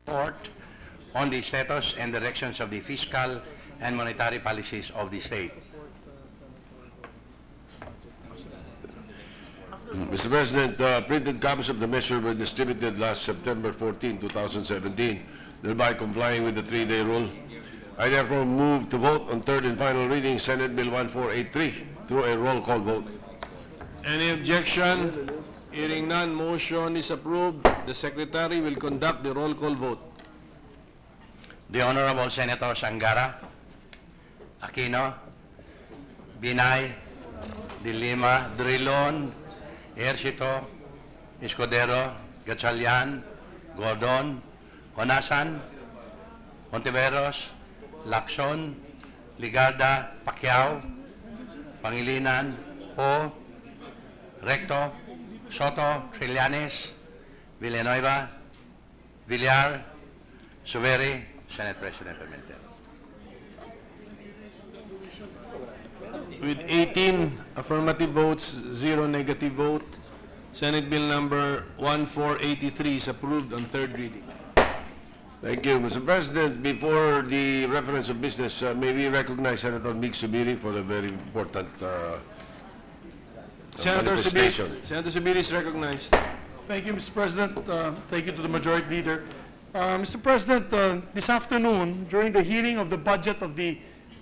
report on the status and directions of the fiscal and monetary policies of the state. Mr. President, printed copies of the measure were distributed last September 14, 2017, thereby complying with the 3-day rule. I therefore move to vote on third and final reading Senate Bill 1483 through a roll call vote. Any objection? Hearing none, motion is approved. The Secretary will conduct the roll call vote. The Honorable Senators Angara, Aquino, Binay, De Lima, Drilon, Ejercito, Escudero, Gatchalian, Gordon, Honasan, Hontiveros, Lacson, Ligarda, Pacquiao, Pangilinan, Po, Recto, Soto, Trillanes, Villanueva, Villar, Suveri, Senate President Pimentel. With 18 affirmative votes, 0 negative vote, Senate Bill number 1483 is approved on third reading. Thank you, Mr. President. Before the reference of business, may we recognize Senator Mig Subiri for a very important manifestation. Senator Subiri is recognized. Thank you, Mr. President. Thank you to the Majority Leader. Mr. President, this afternoon, during the hearing of the budget of the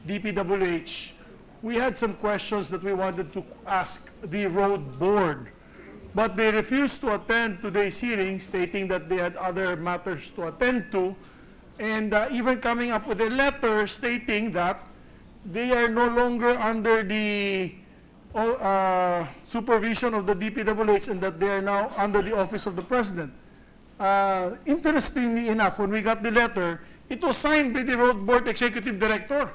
DPWH, we had some questions that we wanted to ask the road board, but they refused to attend today's hearing, stating that they had other matters to attend to, and even coming up with a letter stating that they are no longer under the supervision of the DPWH and that they are now under the office of the President. Interestingly enough, when we got the letter, it was signed by the road board executive director.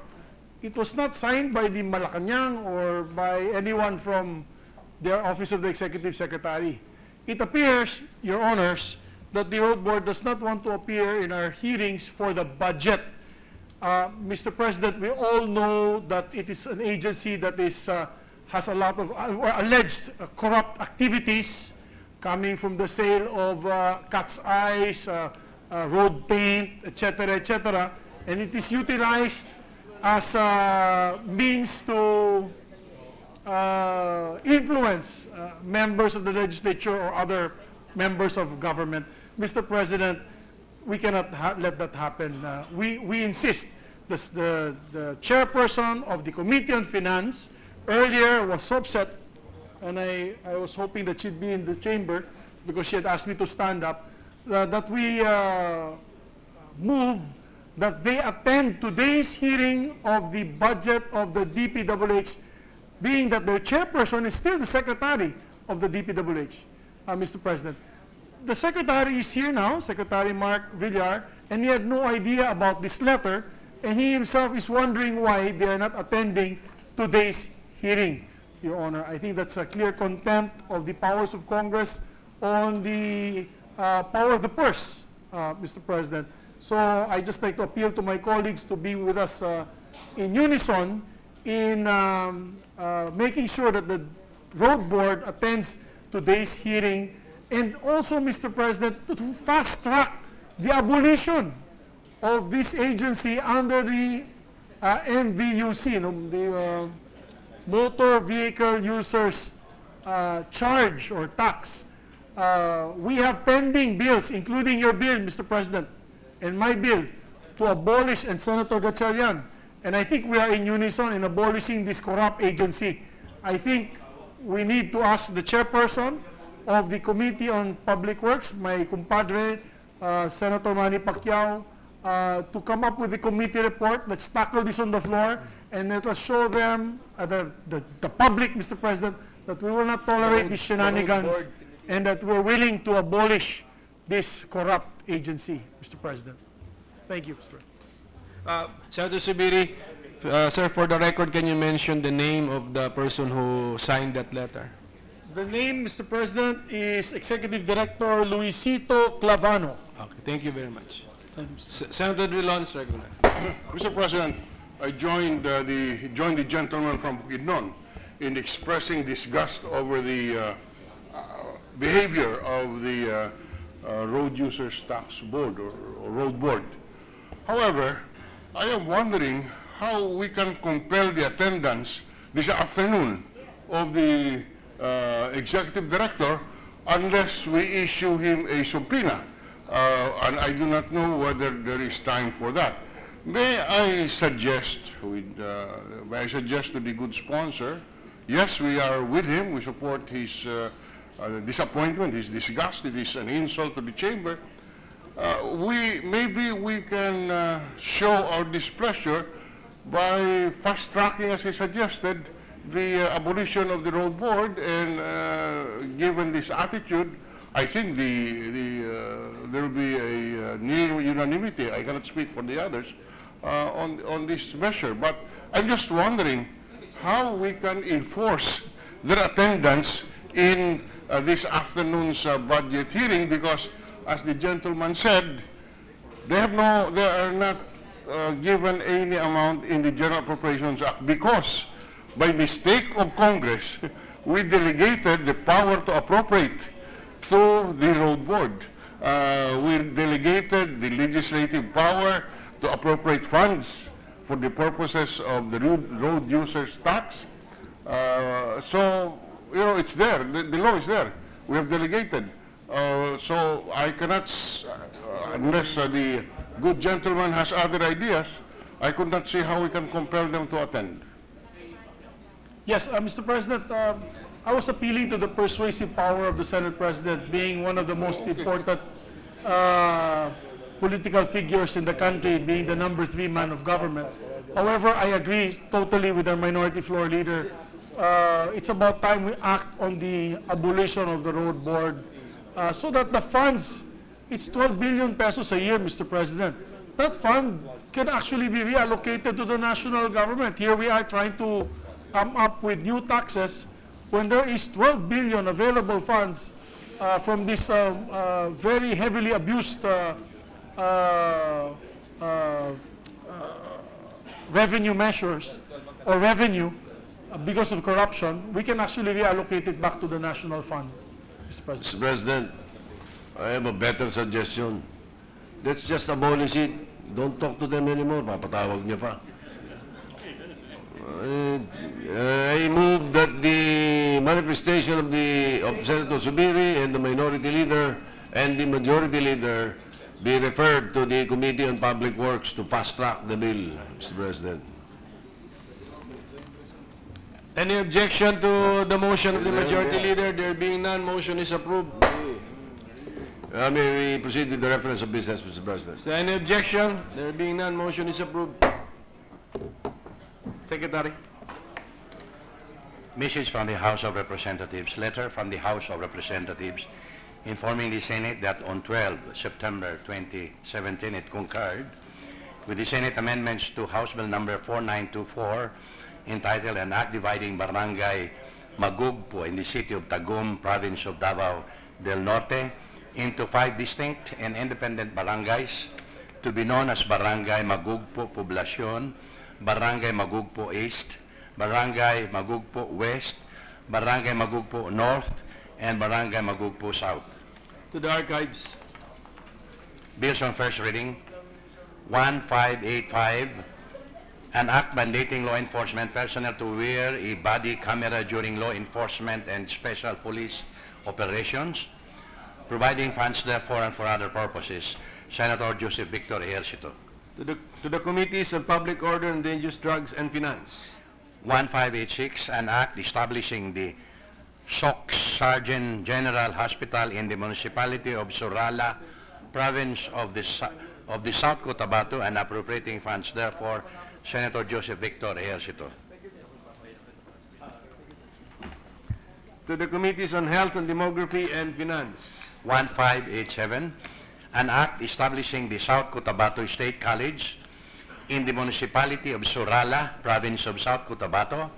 It was not signed by the Malacanang or by anyone from their office of the executive secretary. It appears, Your Honors, that the road board does not want to appear in our hearings for the budget. Mr. President, we all know that it is an agency that is, has a lot of alleged corrupt activities coming from the sale of cat's eyes, road paint, etc., and it is utilized as a means to influence members of the legislature or other members of government. Mr. President, we cannot let that happen. We insist. The chairperson of the Committee on Finance earlier was so upset, and I was hoping that she'd be in the chamber because she had asked me to stand up, that we move that they attend today's hearing of the budget of the DPWH, being that their chairperson is still the secretary of the DPWH, Mr. President. The secretary is here now, Secretary Mark Villar, and he had no idea about this letter, and he himself is wondering why they are not attending today's hearing, Your Honor. I think that's a clear contempt of the powers of Congress on the power of the purse, Mr. President. So I just like to appeal to my colleagues to be with us in unison in making sure that the road board attends today's hearing, and also, Mr. President, to fast track the abolition of this agency under the MVUC, the Motor Vehicle Users Charge or Tax. We have pending bills, including your bill, Mr. President, and my bill, to abolish, and Senator Gatchalian. And I think we are in unison in abolishing this corrupt agency. I think we need to ask the chairperson of the Committee on Public Works, my compadre, Senator Manny Pacquiao, to come up with a committee report. Let's tackle this on the floor, and let us show them, the public, Mr. President, that we will not tolerate these shenanigans, and that we're willing to abolish this corrupt agency, Mr. President. Thank you, Mr. President. Senator Subiri, sir, for the record, can you mention the name of the person who signed that letter? The name, Mr. President, is Executive Director Luisito Clavano. Okay, thank you very much. Thank you, Mr. Senator Drilon is recognized. Mr. President, I joined the gentleman from Bukidnon in expressing disgust over the behavior of the Road Users Tax Board or Road Board. However, I am wondering how we can compel the attendance this afternoon of the executive director unless we issue him a subpoena. And I do not know whether there is time for that. May I suggest to the good sponsor, yes, we are with him, we support his disappointment, his disgust, it is an insult to the chamber. Maybe we can show our displeasure by fast-tracking, as he suggested, the abolition of the road board, and given this attitude, I think there will be a near unanimity. I cannot speak for the others on this measure, but I'm just wondering how we can enforce their attendance in this afternoon's budget hearing, because, as the gentleman said, they are not given any amount in the General Appropriations Act because, by mistake of Congress, we delegated the power to appropriate to the road board. We delegated the legislative power to appropriate funds for the purposes of the road users tax. So, you know, it's there. The law is there. We have delegated. So I cannot, unless the good gentleman has other ideas, I could not see how we can compel them to attend. Yes, Mr. President, I was appealing to the persuasive power of the Senate President, being one of the most important political figures in the country, being the #3 man of government. However, I agree totally with our minority floor leader. It's about time we act on the abolition of the road board so that the funds, it's 12 billion pesos a year, Mr. President. That fund can actually be reallocated to the national government. Here we are trying to come up with new taxes when there is 12 billion available funds from this very heavily abused revenue measures or revenue because of corruption. We can actually reallocate it back to the national fund, Mr. President. Mr. President, I have a better suggestion. Let's just abolish it. Don't talk to them anymore. Papatawag niya pa. I move that the manifestation of Senator Subiri and the minority leader and the majority leader be referred to the Committee on Public Works to fast-track the bill, Mr. President. Any objection to the motion of the majority leader? There being none, motion is approved. May we proceed with the reference of business, Mr. President? Is there any objection? There being none, motion is approved. Secretary. Message from the House of Representatives. Letter from the House of Representatives informing the Senate that on 12 September 2017 it concurred with the Senate amendments to House Bill number 4924 entitled An Act Dividing Barangay Magugpo in the City of Tagum, Province of Davao del Norte into 5 distinct and independent barangays to be known as Barangay Magugpo Poblacion, Barangay Magugpo East, Barangay Magugpo West, Barangay Magugpo North, and Barangay Magugpo South. To the archives. Bills on first reading. 1585, an act mandating law enforcement personnel to wear a body camera during law enforcement and special police operations, providing funds therefore and for other purposes. Senator Joseph Victor Ejercito. To the Committees on Public Order and Dangerous Drugs and Finance. 1586, an act establishing the SOC Sergeant General Hospital in the municipality of Surala, province of the South Cotabato, and appropriating funds therefore. Senator Joseph Victor Ejercito. To the Committees on Health and Demography and Finance. 1587, an act establishing the South Cotabato State College in the municipality of Surala, province of South Cotabato,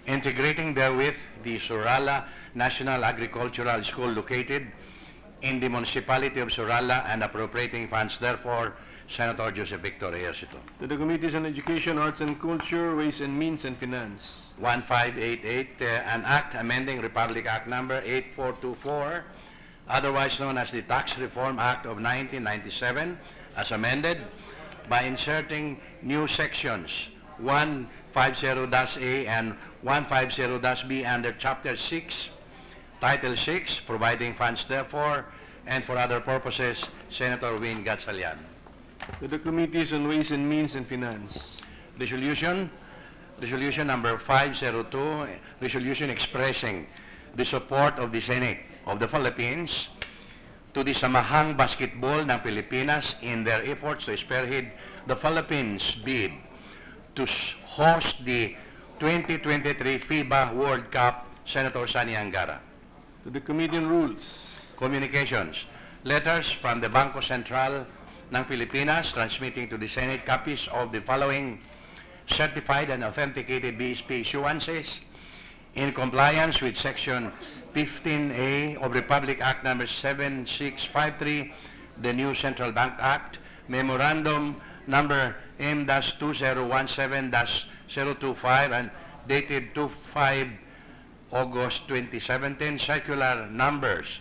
integrating therewith the Surala National Agricultural School located in the municipality of Surala and appropriating funds therefore. Senator Joseph Victor Ejercito. To the Committees on Education, Arts and Culture, Ways and Means and Finance. 1588, an act amending Republic Act number 8424 otherwise known as the Tax Reform Act of 1997, as amended, by inserting new sections 150-A and 150-B under Chapter 6, Title 6, providing funds therefore and for other purposes. Senator Win Gatchalian. To the Committees on Ways and Means and Finance. Resolution number 502, resolution expressing the support of the Senate of the Philippines to the Samahang Basketball ng Pilipinas in their efforts to spearhead the Philippines' bid to host the 2023 FIBA World Cup. Senator Sani Angara. To the Committee on Rules. Communications. Letters from the Bangko Sentral ng Pilipinas transmitting to the Senate copies of the following certified and authenticated BSP issuances in compliance with Section 15A of Republic Act number 7653, the new Central Bank Act, Memorandum number M-2017-025 and dated 25 August 2017, circular letter numbers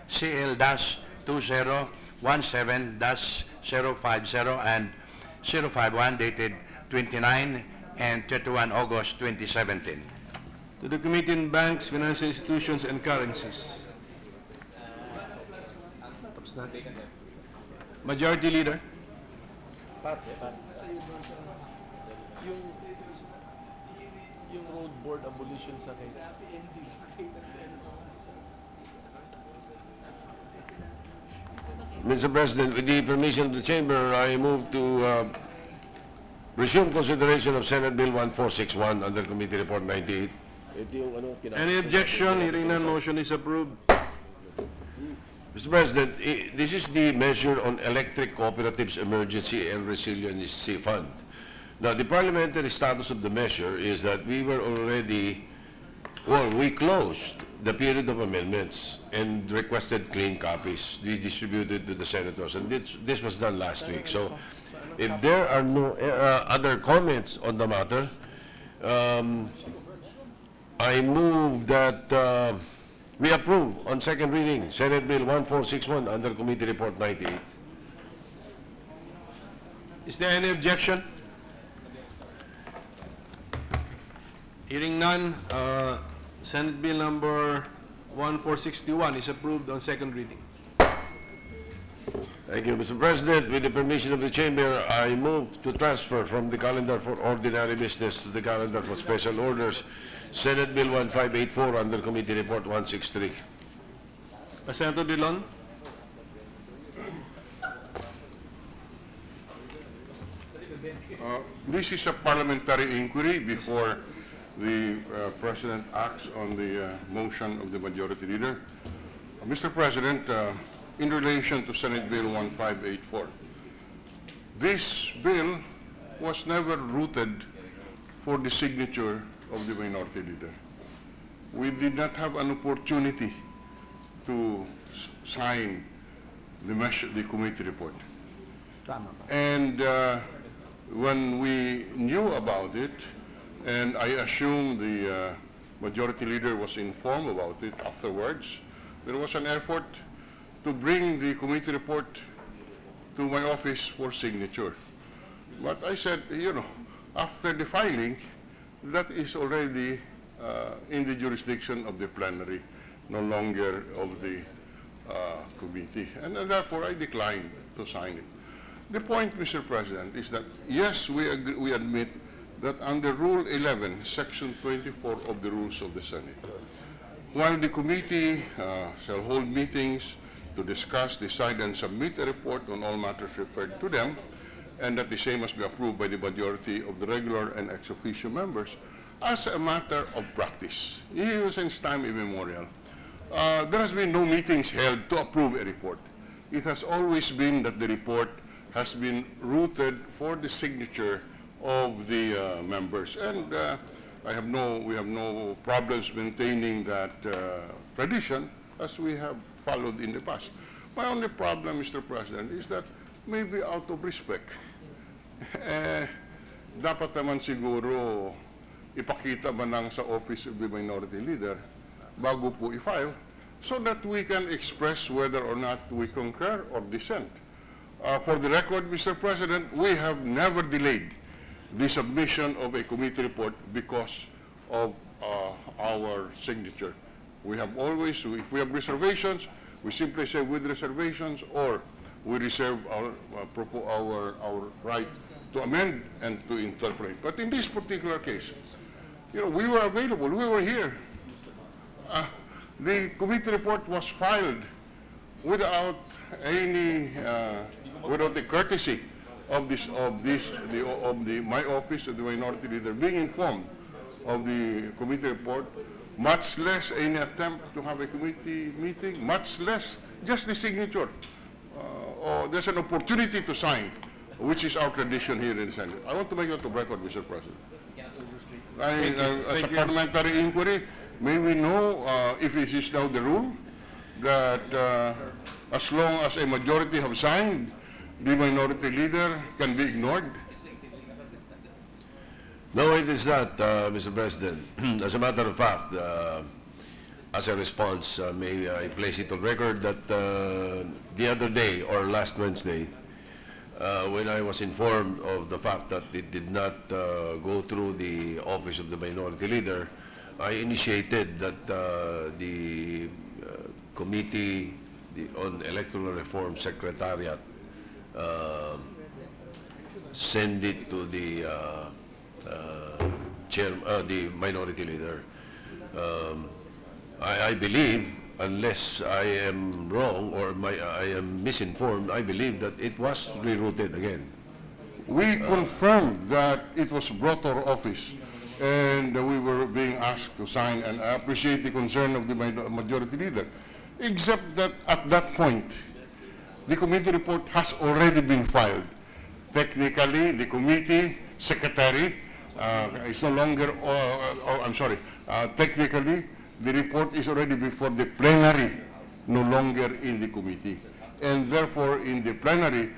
CL-2017-050 and 051 dated 29 and 31 August 2017. To the Committee on Banks, Financial Institutions, and Currencies. Majority Leader. Yung road board abolition sa kay Mr. President, with the permission of the Chamber, I move to resume consideration of Senate Bill 1461 under Committee Report 98. Any objection? Hearing none, motion is approved. Mr. President, this is the measure on Electric Cooperatives Emergency and Resiliency Fund. Now, the parliamentary status of the measure is that we were already, well, we closed the period of amendments and requested clean copies. We distributed to the senators, and this was done last week. So, if there are no other comments on the matter, I move that we approve on second reading Senate Bill 1461 under Committee Report 98. Is there any objection? Hearing none, Senate Bill number 1461 is approved on second reading. Thank you, Mr. President. With the permission of the Chamber, I move to transfer from the calendar for ordinary business to the calendar for special orders Senate Bill 1584 under Committee Report 163. Senator Dillon. This is a parliamentary inquiry before the President acts on the motion of the Majority Leader. Mr. President, in relation to Senate Bill 1584, this bill was never routed for the signature of the Minority Leader. We did not have an opportunity to sign the committee report. And when we knew about it, and I assume the Majority Leader was informed about it afterwards, there was an effort to bring the committee report to my office for signature. But I said, you know, after the filing, that is already in the jurisdiction of the plenary, no longer of the committee. And therefore, I declined to sign it. The point, Mr. President, is that, yes, we admit that under Rule 11, Section 24 of the Rules of the Senate, while the committee shall hold meetings to discuss, decide, and submit a report on all matters referred to them, and that the same must be approved by the majority of the regular and ex officio members, as a matter of practice, since time immemorial, there has been no meetings held to approve a report. It has always been that the report has been routed for the signature of the members, and we have no problems maintaining that tradition as we have followed in the past. My only problem, Mr. President, is that maybe out of respect, dapat naman siguro ipakita man lang sa Office of the Minority Leader bago po i-file so that we can express whether or not we concur or dissent. For the record, Mr. President, we have never delayed the submission of a committee report because of our signature. We have always, if we have reservations, we simply say with reservations, or we reserve our right to amend and to interpret. But in this particular case, you know, we were available, we were here. The committee report was filed without any, without the courtesy of my office, the minority leader, being informed of the committee report, much less any attempt to have a committee meeting, much less just the signature. Or there's an opportunity to sign, which is our tradition here in the Senate. I want to make that to record, Mr. President. As a parliamentary inquiry, may we know if this is now the rule, that as long as a majority have signed, the minority leader can be ignored? No, it is not, Mr. President. As a matter of fact, as a response, may I place it on record that the other day, or last Wednesday, when I was informed of the fact that it did not go through the office of the minority leader, I initiated that the Committee on Electoral Reform Secretariat send it to the the minority leader. I believe, unless I am wrong or I am misinformed, I believe that it was rerouted again. We confirmed that it was brought to our office and we were being asked to sign, and I appreciate the concern of the majority leader, except that at that point, the committee report has already been filed. Technically, the committee secretary is no longer, I'm sorry, technically, the report is already before the plenary, no longer in the committee. And therefore, in the plenary,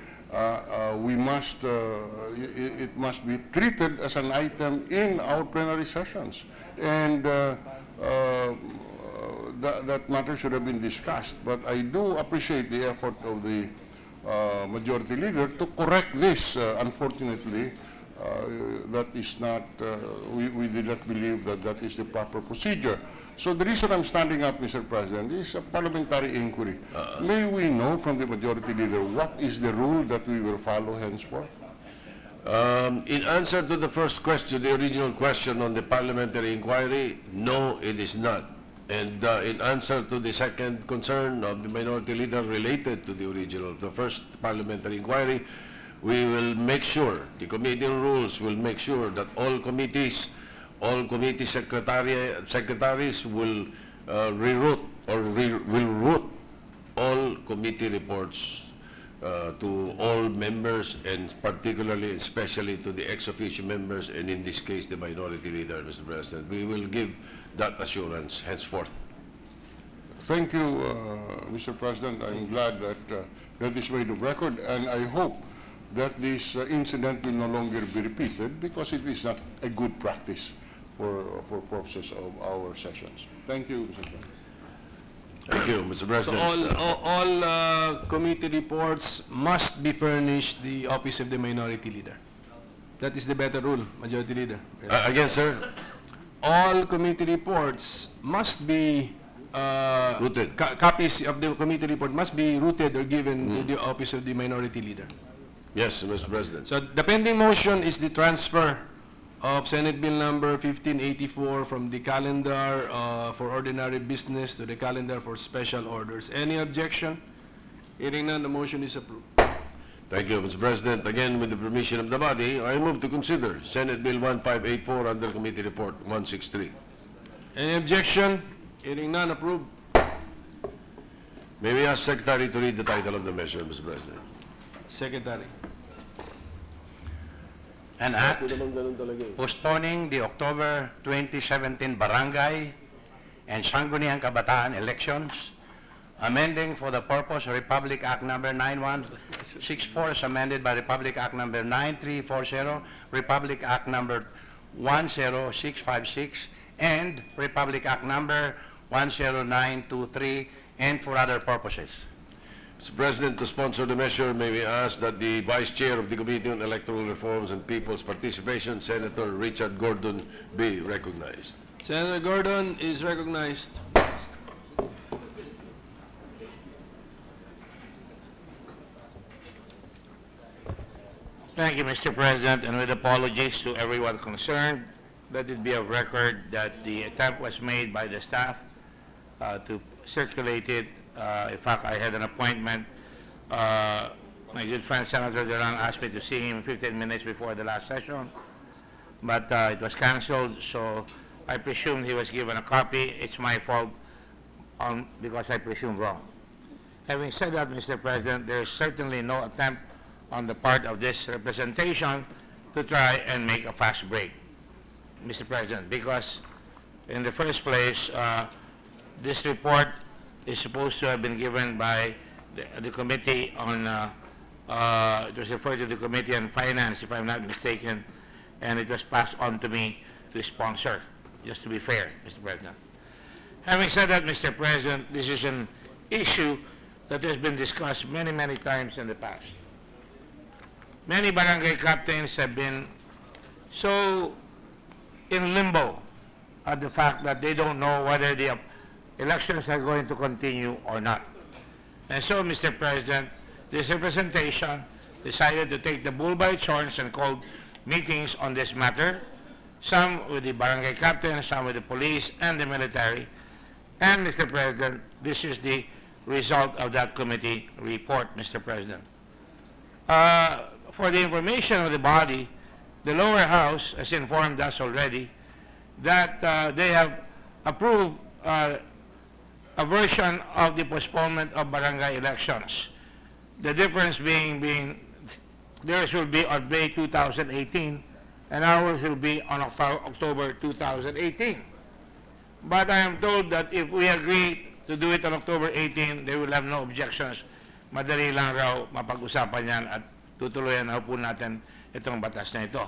we must, it must be treated as an item in our plenary sessions. And that matter should have been discussed. But I do appreciate the effort of the majority leader to correct this. Unfortunately, that is not, we did not believe that that is the proper procedure. So the reason I'm standing up, Mr. President, is a parliamentary inquiry. May we know from the majority leader what is the rule that we will follow henceforth? In answer to the first question, the original question on the parliamentary inquiry, no, it is not. And in answer to the second concern of the minority leader related to the original, the first parliamentary inquiry, we will make sure, the committee rules will make sure that all committees, all committee secretaries will reroute or will route all committee reports to all members, and particularly, especially to the ex-officio members, and in this case, the minority leader, Mr. President. We will give that assurance henceforth. Thank you, Mr. President. I'm glad that that is made of record, and I hope that this incident will no longer be repeated, because it is not a good practice for purposes of our sessions. Thank you, Mr. President. Thank you, Mr. President. So all committee reports must be furnished the office of the minority leader. That is the better rule, majority leader. Again, sir? All committee reports must be routed. Copies of the committee report must be routed or given to the office of the minority leader. Yes, Mr. President. So the pending motion is the transfer of Senate Bill number 1584 from the calendar for ordinary business to the calendar for special orders. Any objection? Hearing none, the motion is approved. Thank you, Mr. President. Again, with the permission of the body, I move to consider Senate Bill 1584 under Committee Report 163. Any objection? Hearing none, approved. May we ask Secretary to read the title of the measure, Mr. President? Secretary. An act postponing the October 2017 barangay and Sangguniang Kabataan elections, amending for the purpose of Republic Act Number 9164 as amended by Republic Act Number 9340, Republic Act Number 10656, and Republic Act Number 10923, and for other purposes. Mr. President, to sponsor the measure, may we ask that the Vice Chair of the Committee on Electoral Reforms and People's Participation, Senator Richard Gordon, be recognized. Senator Gordon is recognized. Thank you, Mr. President, and with apologies to everyone concerned, let it be of record that the attempt was made by the staff to circulate it. In fact, I had an appointment. My good friend Senator Durang asked me to see him 15 minutes before the last session, but it was canceled, so I presumed he was given a copy. It's my fault because I presumed wrong. Having said that, Mr. President, there is certainly no attempt on the part of this representation to try and make a fast break, Mr. President, because in the first place, this report is supposed to have been given by the Committee on, it was referred to the Committee on Finance, if I'm not mistaken, and it was passed on to me to sponsor, just to be fair, Mr. President. Having said that, Mr. President, this is an issue that has been discussed many, many times in the past. Many barangay captains have been so in limbo at the fact that they don't know whether the elections are going to continue or not. And so, Mr. President, this representation decided to take the bull by its horns and called meetings on this matter, some with the barangay captains, some with the police and the military. And, Mr. President, this is the result of that committee report, Mr. President. For the information of the body, the lower house has informed us already that they have approved a version of the postponement of barangay elections. The difference being theirs will be on May 2018 and ours will be on October 2018. But I am told that if we agree to do it on October 18, they will have no objections. Madali lang raw mapag-usapan yan at tutuloyan na po natin itong batas na ito.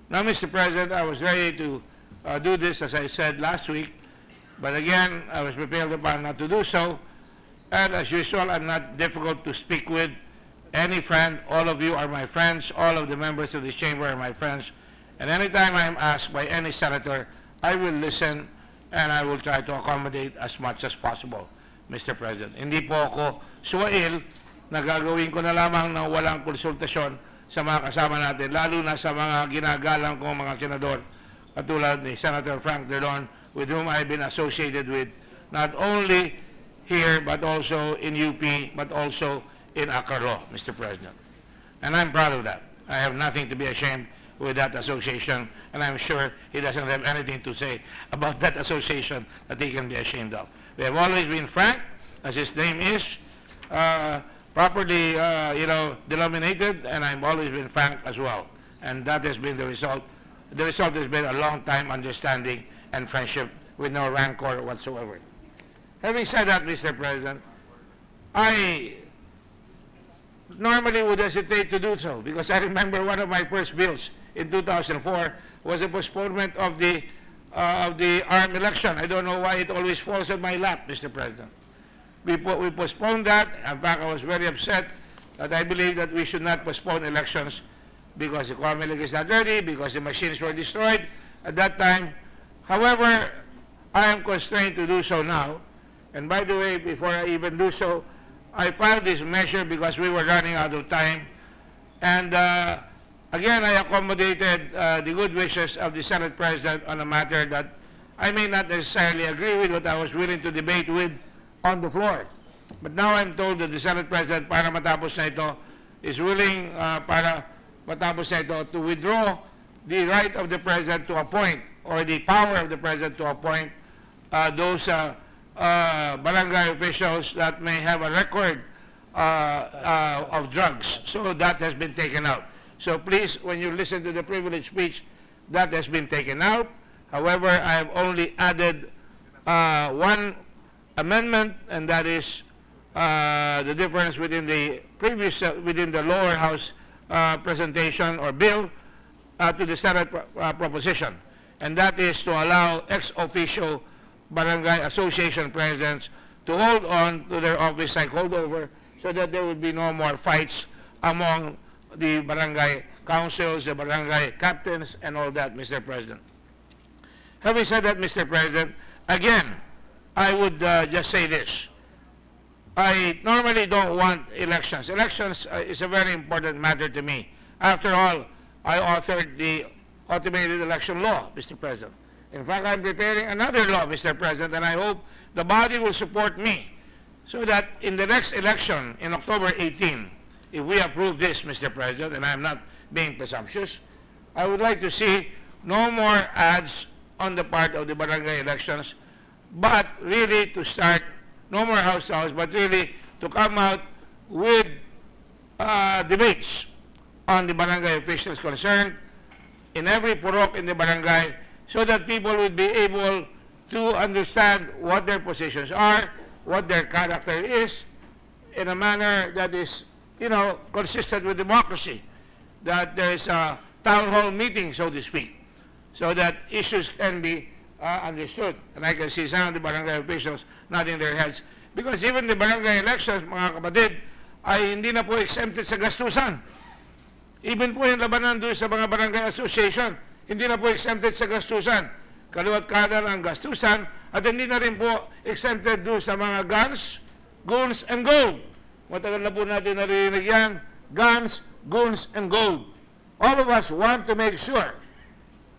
Now, Mr. President, I was ready to do this, as I said last week, but again, I was prepared upon not to do so. And as usual, I'm not difficult to speak with. Any friend, all of you are my friends, all of the members of this chamber are my friends. And anytime I'm asked by any senator, I will listen and I will try to accommodate as much as possible, Mr. President. Hindi po ako suwail na gagawin ko na lamang na walang konsultasyon sa mga kasama natin, lalo na sa mga ginagalang kong mga senador, katulad ni Senator Frank Derdon, with whom I've been associated with, not only here, but also in UP, but also in Acaro, Mr. President. And I'm proud of that. I have nothing to be ashamed with that association, and I'm sure he doesn't have anything to say about that association that he can be ashamed of. We have always been frank, as his name is, properly, denominated, and I've always been frank as well. And that has been the result. The result has been a long time understanding and friendship with no rancor whatsoever. Having said that, Mr. President, I normally would hesitate to do so because I remember one of my first bills in 2004 was a postponement of the armed election. I don't know why it always falls on my lap, Mr. President. We postponed that. In fact, I was very upset that I believe that we should not postpone elections because the Comelec is not ready, because the machines were destroyed at that time. However, I am constrained to do so now. And by the way, before I even do so, I filed this measure because we were running out of time. And again, I accommodated the good wishes of the Senate President on a matter that I may not necessarily agree with, but I was willing to debate with on the floor. But now I'm told that the Senate President, para matapos na ito, is willing para matapos na ito to withdraw the right of the President to appoint, or the power of the President to appoint those barangay officials that may have a record of drugs. So that has been taken out. So please, when you listen to the privilege speech, that has been taken out. However, I have only added one amendment, and that is the difference within the previous, within the lower house presentation or bill to the Senate proposition. And that is to allow ex officio barangay association presidents to hold on to their office like holdover so that there would be no more fights among the barangay councils, the barangay captains, and all that, Mr. President. Having said that, Mr. President, again, I would just say this. I normally don't want elections. Elections is a very important matter to me. After all, I authored the automated election law, Mr. President. In fact, I'm preparing another law, Mr. President, and I hope the body will support me so that in the next election, in October 18, if we approve this, Mr. President, and I'm not being presumptuous, I would like to see no more ads on the part of the barangay elections, but really to start, no more house, but really to come out with debates on the barangay officials concerned in every purok in the barangay so that people would be able to understand what their positions are, what their character is, in a manner that is, consistent with democracy, that there is a town hall meeting, so to speak, so that issues can be understood. And I can see some of the barangay officials nodding their heads. Because even the barangay elections, mga kapatid, ay hindi na po exempted sa gastusan. Even po yung labanan doon sa mga barangay association, hindi na po exempted sa gastusan. Kaluwat kadar ang gastusan, at hindi na rin po exempted doon sa mga guns, goons, and gold. Matagal na po natin narinig yan, guns, goons, and gold. All of us want to make sure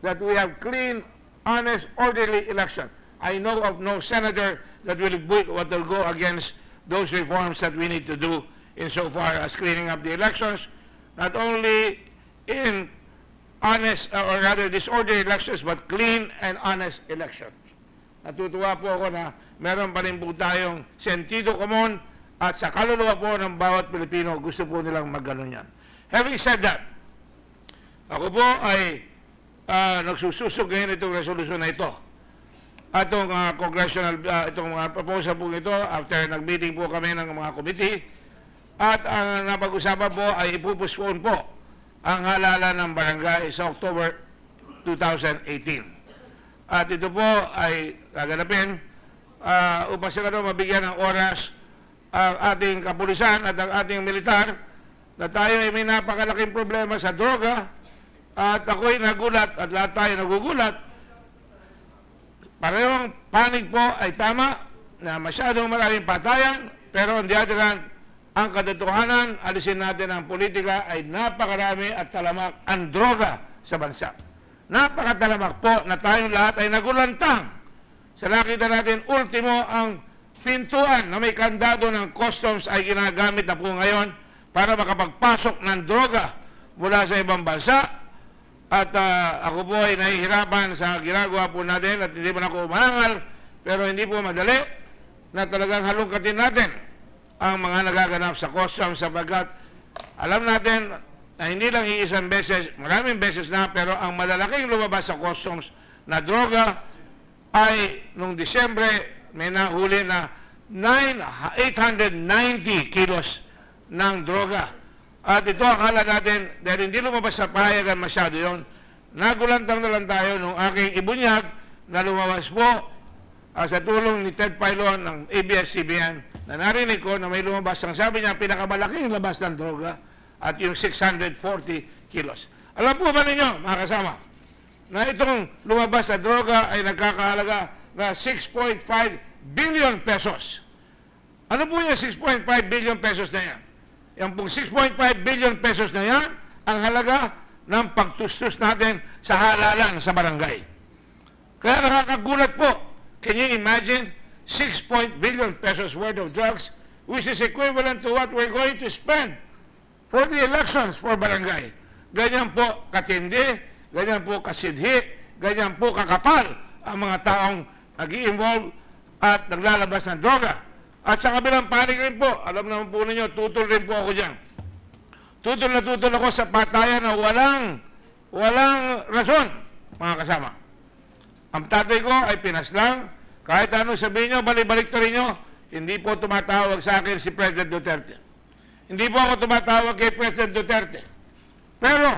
that we have clean, honest, orderly election. I know of no senator that will go against those reforms that we need to do insofar as cleaning up the elections, not only in honest, or rather disorderly elections, but clean and honest elections. Natutuwa po ako na meron pa rin po tayong sentido komon at sa kaluluwa po ng bawat Pilipino, gusto po nilang magganon yan. Having said that, ako po ay nagsususog ngayon itong resolusyon na ito. Atong congressional, itong mga proposal po ito, after nag-meeting po kami ng mga committee, at ang napag-usapan po ay ipupuspone po ang halalan ng barangay sa October 2018. At ito po ay gaganapin upang siguro mabigyan ng oras ang ating kapulisan at ang ating militar na tayo ay may napakalaking problema sa droga at ako'y nagulat at lahat tayo nagugulat. Parehong panig po ay tama na masyadong maraming patayan, pero on the other hand, ang katotohanan, alisin natin ang politika, ay napakarami at talamak ang droga sa bansa. Napakatalamak po na tayong lahat ay nagulantang. Sa nakita natin, ultimo ang pintuan na may kandado ng customs ay ginagamit na po ngayon para makapagpasok ng droga mula sa ibang bansa. At ako po ay nahihirapan sa ginagawa po natin at hindi man ako umahangal, pero hindi po madali na talagang halungkatin natin ang mga nagaganap sa customs sapagkat alam natin na hindi lang iisang beses, maraming beses na, pero ang malalaking lumabas sa customs na droga ay nung Disyembre may nahuli na 890 kilos ng droga. At ito akala natin, dahil hindi lumabas sa pahayagan masyado yon, nagulantang na lang tayo nung aking ibunyag na lumabas po sa tulong ni Ted Pailon ng ABS-CBN na narinig ko na may lumabas ang sabi niya pinakamalaking labas ng droga at yung 640 kilos. Alam po ba ninyo, mga kasama, na itong lumabas sa droga ay nagkakahalaga na 6.5 billion pesos. Ano po yung 6.5 billion pesos na yan? Yung pong 6.5 billion pesos na yan, ang halaga ng pagtustos natin sa halalan sa barangay. Kaya nakakagulat po. Can you imagine 6 billion pesos worth of drugs, which is equivalent to what we're going to spend for the elections for barangay? Ganyan po katindi, ganyan po kasidhi, ganyan po kakapal ang mga taong nag-i-involve at naglalabas ng droga. At sa kabilang panig rin po, alam naman po ninyo, tutol rin po ako dyan. Tutol na tutol ako sa patayan na walang rason, mga kasama. Ang tatay ko ay pinaslang, kahit ano sabihin nyo, balik-balik na rin nyo, hindi po tumatawag sa akin si President Duterte. Hindi po ako tumatawag kay President Duterte. Pero,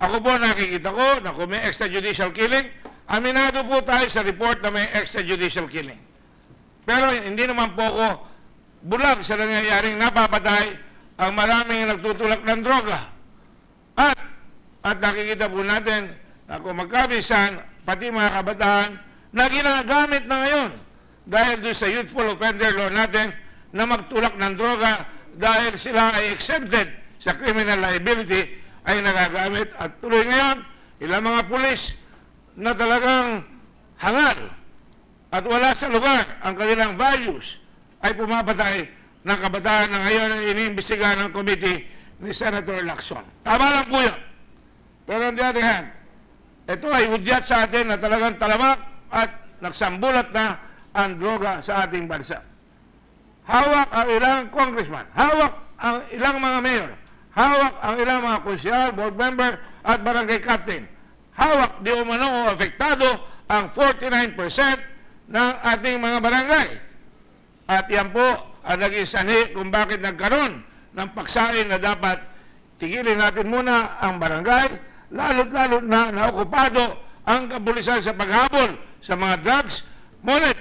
ako po nakikita ko na kung may extrajudicial killing, Aminado po tayo sa report na may extrajudicial killing. Pero hindi naman po ako bulag sa nangyayaring napapatay ang maraming nagtutulak ng droga. At nakikita po natin na kung magkabisan, pati mga kabataan, na ginagamit na ngayon dahil doon sa youthful offender law natin na magtulak ng droga dahil sila ay exempted sa criminal liability ay nagagamit. At tuloy ngayon, ilang mga pulis na talagang hangal at wala sa lugar ang kanilang values ay pumapatay ng kabataan na ngayon ay iniimbestigahan ng committee ni Senator Lacson. Tama lang po yun. Pero on the other hand, ito ay hudyat sa atin na talagang talamak at nagsambulat na ang droga sa ating bansa. Hawak ang ilang congressman, hawak ang ilang mga mayor, hawak ang ilang mga konsyal, board member at barangay captain. Hawak di umano o apektado ang 49% ng ating mga barangay. At yan po ang naging sanhi kung bakit nagkaroon ng paksain na dapat tigilin natin muna ang barangay, lalo't-lalo na naokupado ang kapulisan sa paghabol sa mga drugs. Ngunit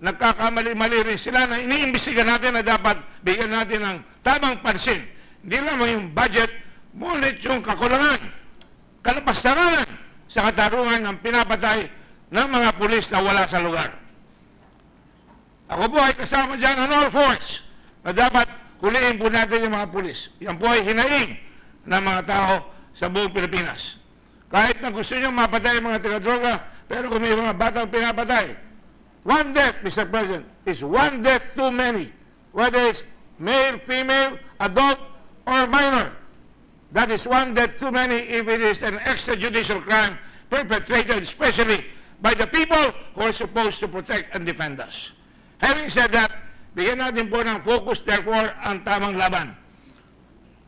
nagkakamali-mali rin sila na iniimbestiga natin na dapat bigyan natin ng tamang pansin. Hindi lamang yung budget, ngunit yung kakulangan, kalapastangan sa katarungan ng pinapatay ng mga pulis na wala sa lugar. Ako po ay kasama dyan on all fours na dapat huliin po natin yung mga pulis. Yan po ay hinaing ng mga tao sa buong Pilipinas. Kahit na gusto nyo mapatay yung mga tigadroga, pero kung may mga batang pinapatay, one death, Mr. President, is one death too many. Whether it's male, female, adult, or minor. That is one death too many if it is an extrajudicial crime perpetrated especially by the people who are supposed to protect and defend us. Having said that, bigyan natin po ng focus, therefore, ang tamang laban.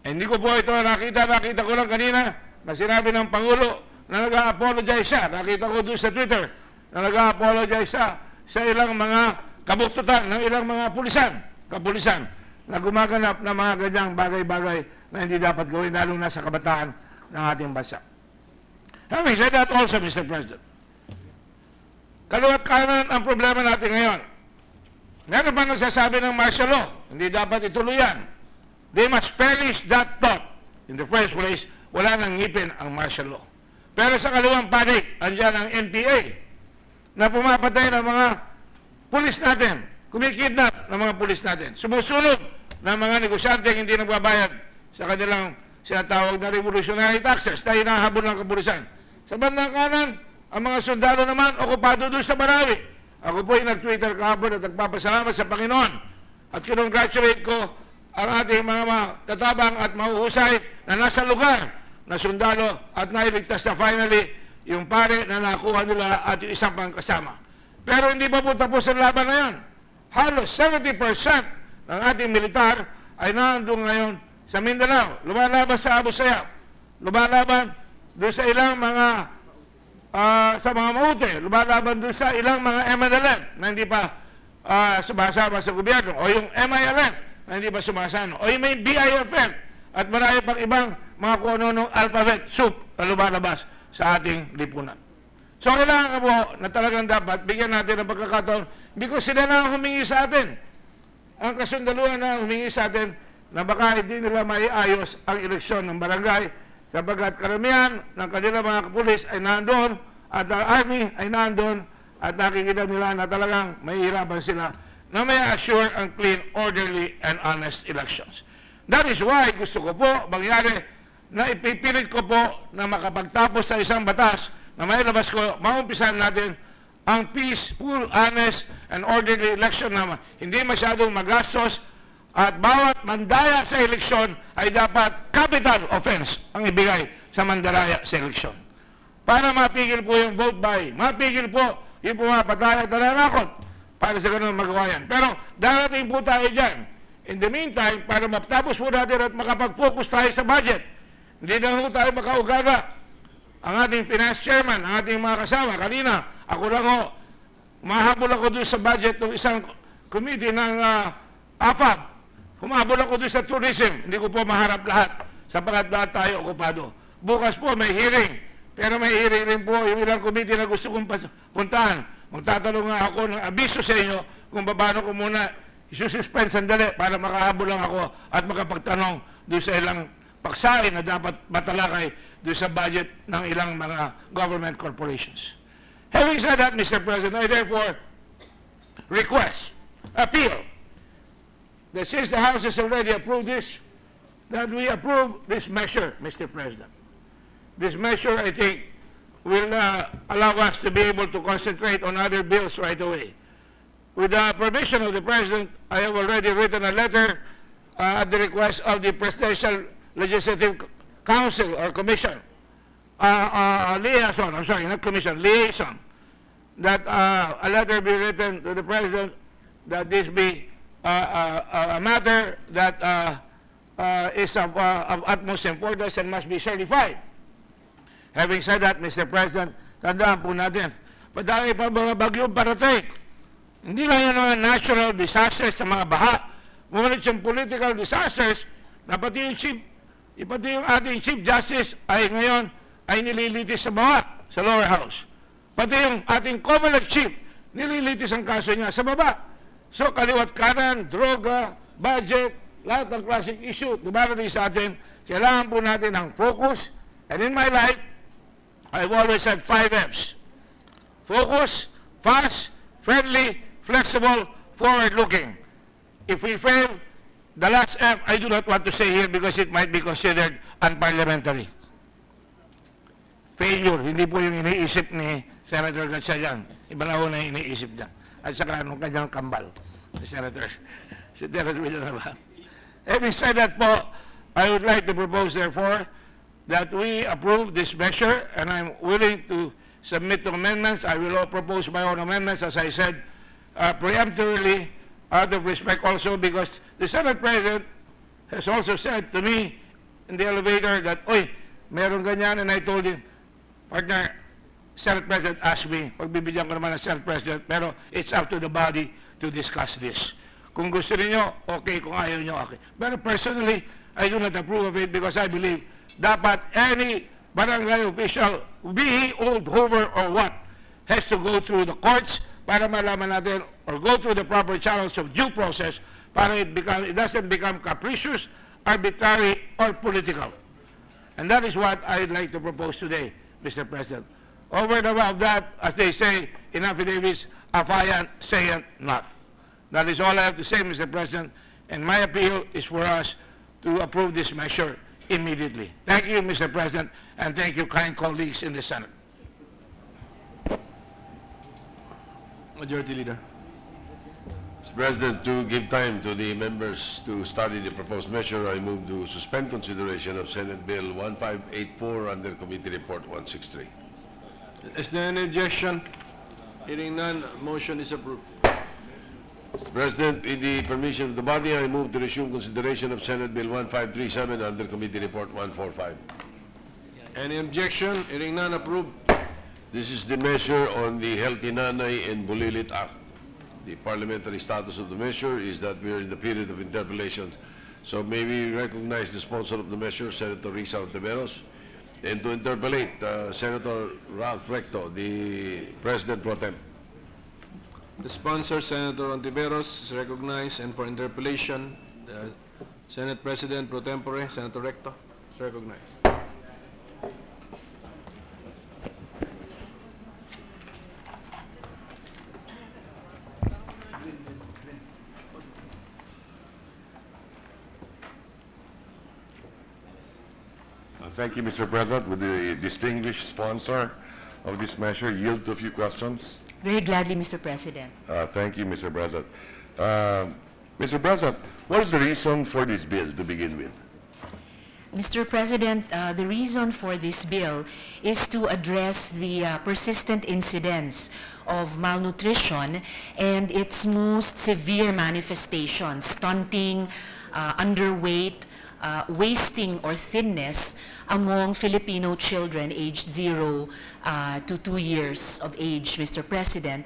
Hindi ko po ito nakita ko lang kanina na sinabi ng Pangulo na nag-a-apologize siya. Nakita ko doon sa Twitter na nag-a-apologize siya sa ilang mga kabuktutan ng ilang mga kapulisan na gumaganap ng mga ganyang bagay-bagay na hindi dapat gawin, lalo na sa kabataan ng ating bansa. Having said that also, Mr. President, kaliwat kanan ang problema natin ngayon. Meron pa nagsasabi ng martial law, hindi dapat ituloy yan. They must perish that thought. In the first place, wala nang ngipin ang martial law. Pero sa kaliwang panig, andyan ang NPA na pumapatay ng mga pulis natin, kumikidnap ng mga pulis natin, sumusunod ng mga negosyante hindi nagbabayad sa kanilang sinatawag na revolutionary taxes na hinahabol ng kapulisan. Sa bandang kanan, ang mga sundalo naman okupado doon sa Marawi. Ako po ay nag-Twitter kahapon at nagpapasalamat sa Panginoon at kinongratulate ko ang ating mga katabang at mahuhusay na nasa lugar na sundalo at nailigtas na finally yung pare na nakuha nila at yung isang pang kasama. Pero hindi pa po tapos ang laban na yan. Halos 70% ng ating militar ay nandun ngayon sa Mindanao. Lumalaban sa Abu Sayyaf. Lumalaban doon sa ilang mga sa mga maute, lumalaban doon sa ilang mga MNLF na hindi pa sumasama sa gobyerno, o yung MILF na hindi pa sumasama, o yung may BIFF at marami pang ibang mga kung alphabet soup na lumalabas sa ating lipunan. So kailangan po na talagang dapat bigyan natin ng pagkakataon because sila na humingi sa atin. Ang kasundaluhan na humingi sa atin na baka hindi nila maiayos ang eleksyon ng barangay sapagkat karamihan ng kanilang mga kapulis ay nandoon at ang army ay nandoon at nakikita nila na talagang mahihirapan sila na may assure ang clean, orderly, and honest elections. That is why gusto ko po mangyari na ipipilit ko po na makapagtapos sa isang batas na may labas ko, maumpisan natin ang peaceful, honest, and orderly election na hindi masyadong magastos at bawat mandaya sa eleksyon ay dapat capital offense ang ibigay sa mandaraya sa eleksyon. Para mapigil po yung vote buying, mapigil po yung pumapatay at nananakot para sa ganun magawa yan. Pero darating po tayo dyan. In the meantime, para matapos po natin at makapag-focus tayo sa budget, hindi na po tayo makaugaga. Ang ating finance chairman, ang ating mga kasama, kanina, ako lang ho, mahabol ako doon sa budget ng isang committee ng AFAB. Humabol ako doon sa tourism. Hindi ko po maharap lahat sapagkat lahat tayo okupado. Bukas po may hearing Pero may hearing rin po yung ilang committee na gusto kong puntahan. Magtatanong nga ako ng abiso sa inyo kung paano ko muna isususpend sandali para makahabol lang ako at makapagtanong doon sa ilang paksain na dapat matalakay doon sa budget ng ilang mga government corporations. Having said that, Mr. President, I therefore request, appeal, that since the House has already approved this, that we approve this measure, Mr. President. This measure, I think, will allow us to be able to concentrate on other bills right away. With the permission of the President, I have already written a letter at the request of the Presidential Legislative Council or Commission, liaison, I'm sorry, not commission, liaison, that a letter be written to the President that this be a matter that is of utmost importance and must be certified. Having said that, Mr. President, tandaan po natin, padami pa mga bagyong parating. Hindi lang yan mga national disasters sa mga baha, ngunit yung political disasters na pati yung ating Chief Justice ay ngayon ay nililitis sa baba, sa lower house. Pati yung ating Comelec Chief, nililitis ang kaso niya sa baba. So kaliwat kanan, droga, budget, lahat ng klaseng issue dumarating sa atin, kailangan po natin ng focus. And in my life, I've always had 5 Fs. Focus, fast, friendly, flexible, forward-looking. If we fail, the last F I do not want to say here because it might be considered unparliamentary. Failure, hindi po yung iniisip ni Senator Gatchalian. Iba na ho na iniisip niya. At saka anong kanyang kambal, si Senator Villanueva. Having said that po, I would like to propose, therefore, that we approve this measure, and I'm willing to submit to amendments. I will propose my own amendments, as I said, preemptively, out of respect also, because the Senate President has also said to me in the elevator that, oy, meron ganyan, and I told him, partner, Senate President asked me, pagbibigyan ko naman ng Senate President, pero it's up to the body to discuss this. Kung gusto niyo, okay. Kung ayaw niyo, okay. But personally, I do not approve of it because I believe dapat any barangay official, be he old, Hoover, or what, has to go through the courts para malaman natin, or go through the proper channels of due process para it doesn't become capricious, arbitrary, or political. And that is what I'd like to propose today, Mr. President. Over and above that, as they say in affidavits, affiant, sayent not. That is all I have to say, Mr. President, and my appeal is for us to approve this measure immediately. Thank you, Mr. President, and thank you, kind colleagues in the Senate. Majority Leader. Mr. President, to give time to the members to study the proposed measure, I move to suspend consideration of Senate Bill 1584 under Committee Report 163. Is there any objection? Hearing none, motion is approved. Mr. President, with the permission of the body, I move to resume consideration of Senate Bill 1537 under Committee Report 145. Any objection? Hearing none, approved. This is the measure on the Healthy Nanay and Bulilit Act. The parliamentary status of the measure is that we are in the period of interpellations. So may we recognize the sponsor of the measure, Senator Risa Ontiveros, and to interpellate Senator Ralph Recto, the President Pro Tem. The sponsor, Senator Ontiveros, is recognized, and for interpellation, the Senate President Pro Tempore, Senator Recto, is recognized. Thank you, Mr. President. Would the distinguished sponsor of this measure yield to a few questions? Very gladly, Mr. President. Thank you, Mr. President. Mr. President, what is the reason for this bill to begin with? Mr. President, the reason for this bill is to address the persistent incidence of malnutrition and its most severe manifestations: stunting, underweight, wasting or thinness among Filipino children aged 0 to 2 years of age, Mr. President,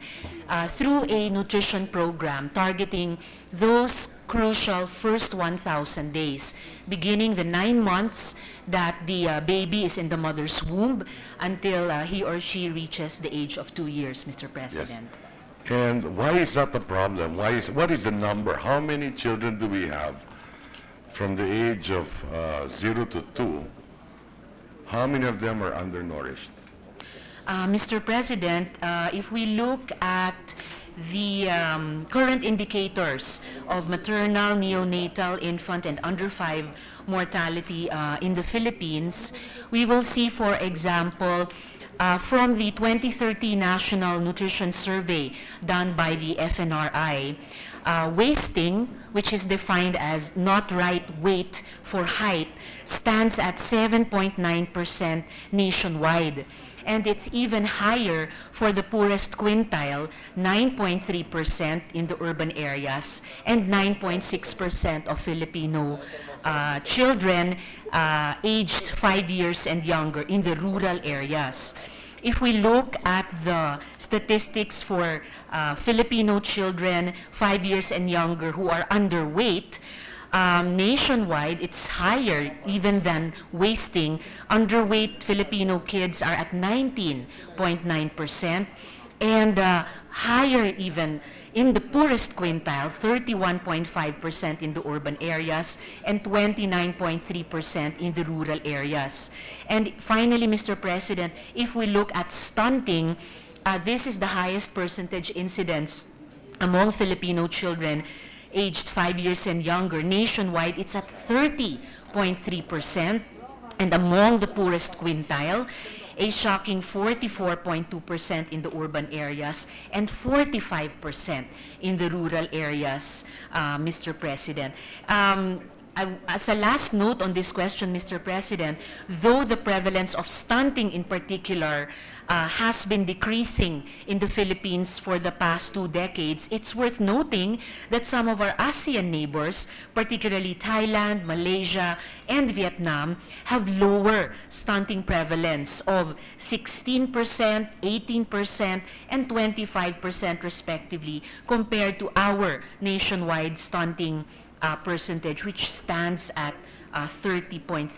through a nutrition program targeting those crucial first 1,000 days, beginning the 9 months that the baby is in the mother's womb until he or she reaches the age of 2 years, Mr. President. Yes. And why is that a problem? What is the number? How many children do we have from the age of 0 to 2? How many of them are undernourished? Mr. President, if we look at the current indicators of maternal, neonatal, infant, and under 5 mortality in the Philippines, we will see, for example, from the 2030 National Nutrition Survey done by the FNRI, wasting, which is defined as not right weight for height, stands at 7.9% nationwide. And it's even higher for the poorest quintile, 9.3% in the urban areas, and 9.6% of Filipino children aged 5 years and younger in the rural areas. If we look at the statistics for Filipino children 5 years and younger who are underweight, nationwide, it's higher even than wasting. Underweight Filipino kids are at 19.9%, and higher even in the poorest quintile, 31.5% in the urban areas and 29.3% in the rural areas. And finally, Mr. President, if we look at stunting, this is the highest percentage incidence among Filipino children aged 5 years and younger. Nationwide, it's at 30.3%, and among the poorest quintile, a shocking 44.2% in the urban areas and 45% in the rural areas, Mr. President. As a last note on this question, Mr. President, though the prevalence of stunting in particular has been decreasing in the Philippines for the past 2 decades, it's worth noting that some of our ASEAN neighbors, particularly Thailand, Malaysia, and Vietnam, have lower stunting prevalence of 16%, 18%, and 25% respectively compared to our nationwide stunting percentage, which stands at 30.3%,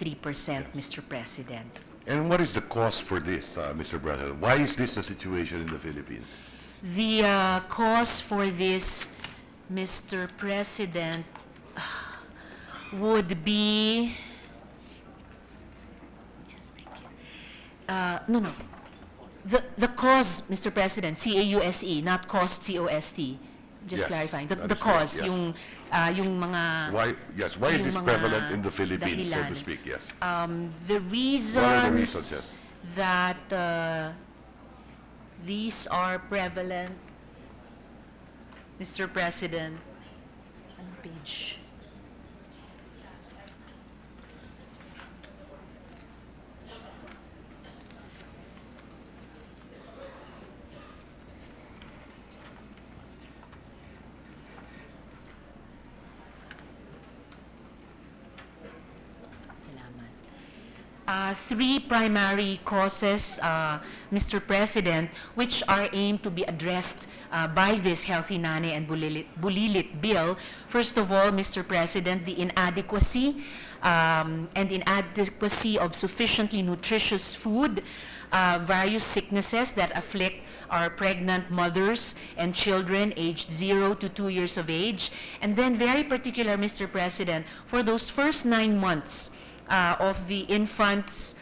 Mr. President. And what is the cause for this, Mr. President? Why is this the situation in the Philippines? The cause for this, Mr. President, would be... Yes, thank you. No. The cause, Mr. President, C-A-U-S-E, not cost, C-O-S-T. Just Yes, clarifying. that The is cause, correct, yes. yung mga... Why is this mga prevalent in the Philippines, so dahilan. to speak? Yes. The reasons, What are the reasons, yes? that these are prevalent, Mr. President, on page... Three primary causes, Mr. President, which are aimed to be addressed by this Healthy Nanay and Bulilit bill. First of all, Mr. President, the inadequacy of sufficiently nutritious food, various sicknesses that afflict our pregnant mothers and children aged 0 to 2 years of age, and then very particular, Mr. President, for those first 9 months of the infant's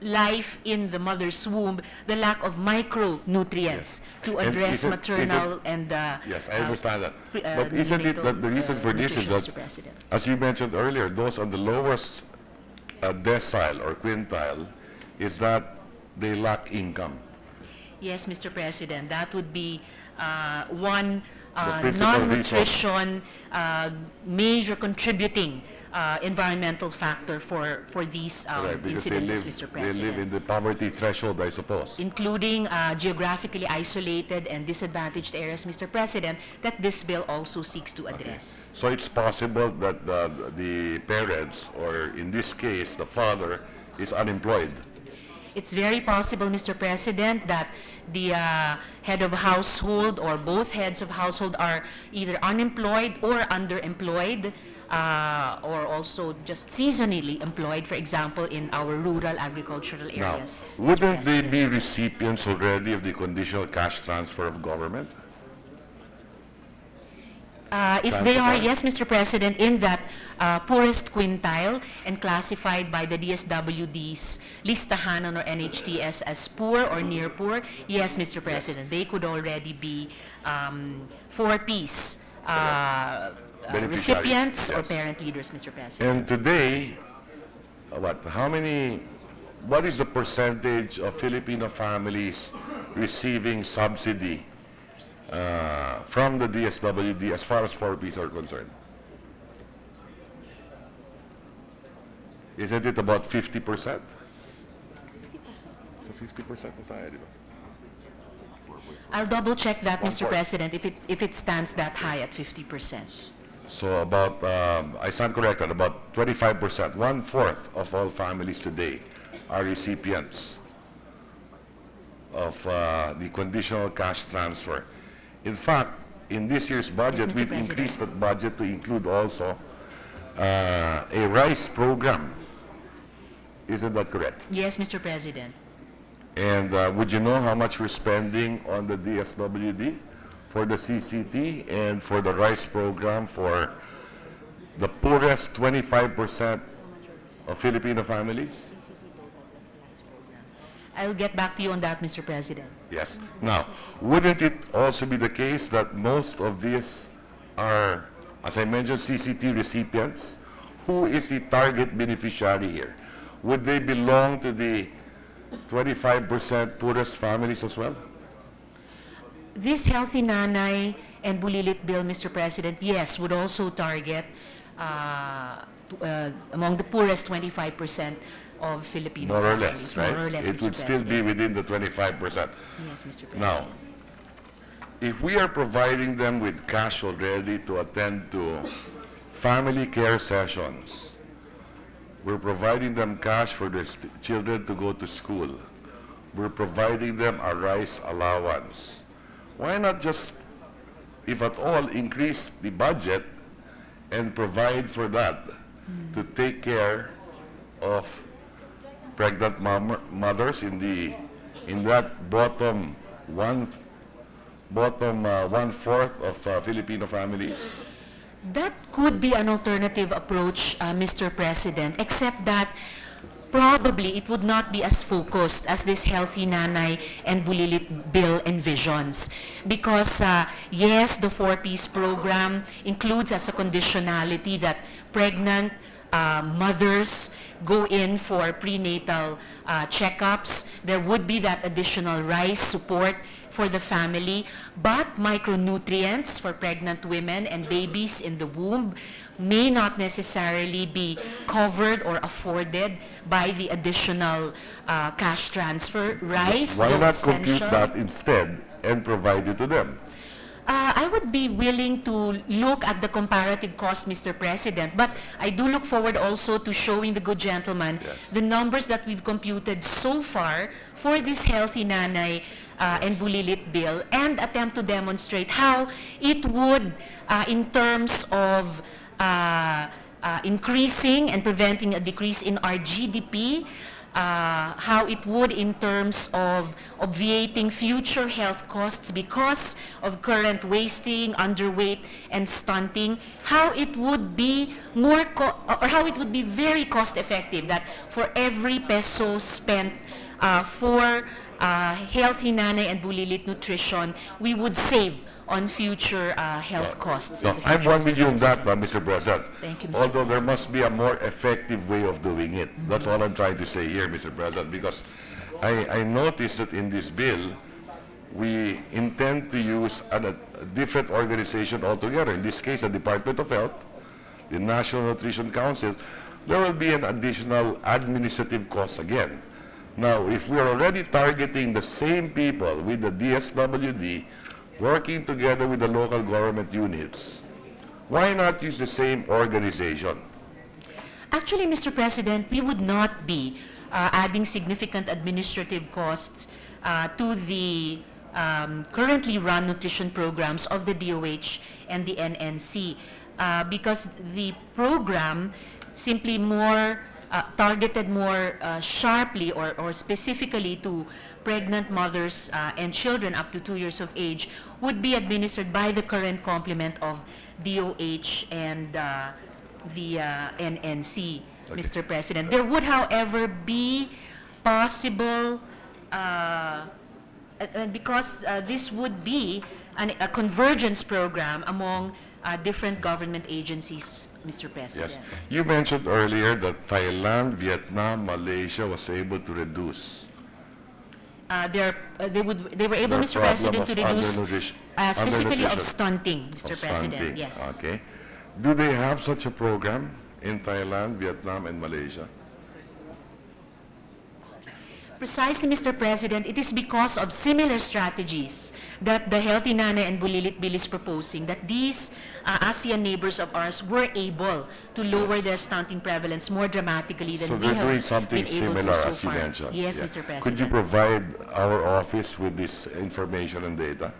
life in the mother's womb, the lack of micronutrients to address maternal and yes, I understand that. But isn't it that the reason for this is that, as you mentioned earlier, those on the lowest decile or quintile is that they lack income? Yes, Mr. President, that would be one principal non-nutrition, major contributing environmental factor for these Right, because incidences, Mr. they live President, in the poverty threshold, I suppose. including geographically isolated and disadvantaged areas, Mr. President, that this bill also seeks to address. So it's possible that the parents, or in this case, the father, is unemployed. It's very possible, Mr. President, that the head of household or both heads of household are either unemployed or underemployed, or also just seasonally employed, for example, in our rural agricultural Now, areas. wouldn't they be recipients already of the conditional cash transfer of government? If they are, yes, Mr. President, in that poorest quintile and classified by the DSWD's listahanan or NHTS as poor or near poor, yes, Mr. President, they could already be 4-piece recipients or yes. parent leaders, Mr. President. And today, what is the percentage of Filipino families receiving subsidy from the DSWD as far as 4Ps are concerned? Isn't it about 50%? 50%. So 50% na tayo, di ba? I'll double check that, Mr. 1/4. President, if it stands that high at 50%. So about, I stand corrected, about 25%, 1/4 of all families today are recipients of the conditional cash transfer. In fact, in this year's budget, Mr. we've President. increased that budget to include also a rice program. Isn't that correct? Yes, Mr. President. And would you know how much we're spending on the DSWD for the CCT and for the rice program for the poorest 25% of Filipino families? I'll get back to you on that, Mr. President. Yes. Now, wouldn't it also be the case that most of these are, as I mentioned, CCT recipients? Who is the target beneficiary here? Would they belong to the 25% poorest families as well? This Healthy Nanay and Bulilit bill, Mr. President, yes, would also target among the poorest 25% of Filipino More or families. less, right? More or less, It Mr. would still be President. within the 25%. Yes, Mr. President. Now, if we are providing them with cash already to attend to family care sessions, we're providing them cash for their children to go to school, we're providing them a rice allowance, why not just, if at all, increase the budget and provide for that to take care of pregnant mothers in that bottom one-fourth of Filipino families? That could be an alternative approach, Mr. President, except that probably it would not be as focused as this Healthy Nanay and Bulilit bill envisions. Because, yes, the 4-piece program includes as a conditionality that pregnant mothers go in for prenatal checkups. There would be that additional rice support for the family, but micronutrients for pregnant women and babies in the womb may not necessarily be covered or afforded by the additional cash transfer. Rice, Why though not compute essential, that instead and provide it to them? I would be willing to look at the comparative cost, Mr. President, but I do look forward also to showing the good gentleman the numbers that we've computed so far for this Healthy Nanay and Bulilit bill and attempt to demonstrate how it would, in terms of increasing and preventing a decrease in our GDP, how it would in terms of obviating future health costs because of current wasting, underweight, and stunting, how it would be more how it would be very cost effective that for every peso spent for Healthy Nanay and Bulilit nutrition, we would save on future health costs. No, in the I'm future, one Mr. with you on President. that, Mr. President. Thank you, Mr. Although there must be a more effective way of doing it. That's all I'm trying to say here, Mr. President, because I noticed that in this bill, we intend to use a different organization altogether. In this case, the Department of Health, the National Nutrition Council, there will be an additional administrative cost again. Now, if we are already targeting the same people with the DSWD, working together with the local government units, why not use the same organization? Actually, Mr. President, we would not be adding significant administrative costs to the currently run nutrition programs of the DOH and the NNC because the program simply more targeted more sharply or specifically to pregnant mothers and children up to 2 years of age would be administered by the current complement of DOH and the NNC, Okay. Mr. President. There would, however, be possible, because this would be a convergence program among different government agencies, Mr. President. Yes. You mentioned earlier that Thailand, Vietnam, Malaysia was able to reduce They were able, their Mr. problem President, to of reduce specifically of undernutrition. stunting, Mr. of President. stunting. Yes. Okay. Do they have such a program in Thailand, Vietnam, and Malaysia? Precisely, Mr. President, it is because of similar strategies that the Healthy Nane and Bulilit Bill is proposing that these ASEAN neighbors of ours were able to lower their stunting prevalence more dramatically than So we they're have doing something been able similar, to so as you far. mentioned. Yes, Yeah. Mr. President. Could you provide our office with this information and data?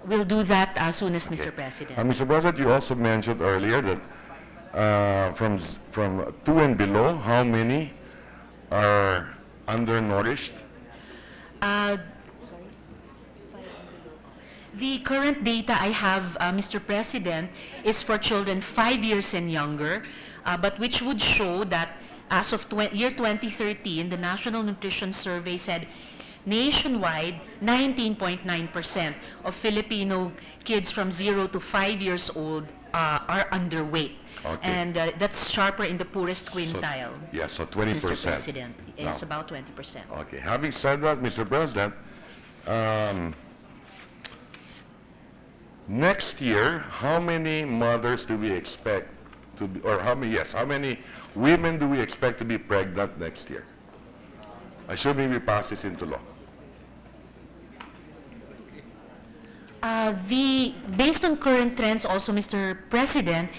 We'll do that as soon as, Mr. President. Mr. President, you also mentioned earlier that from 2 and below, how many are undernourished? The current data I have, Mr. President, is for children 5 years and younger, but which would show that as of year 2013, the National Nutrition Survey said nationwide, 19.9% of Filipino kids from 0 to 5 years old are underweight. Okay. And that's sharper in the poorest quintile. Yes, so 20%. Mr. President, it's Now. about 20%. Okay. Having said that, Mr. President, next year, how many mothers do we expect to be, or how many women do we expect to be pregnant next year? Assuming we pass this into law. Based on current trends also, Mr. President,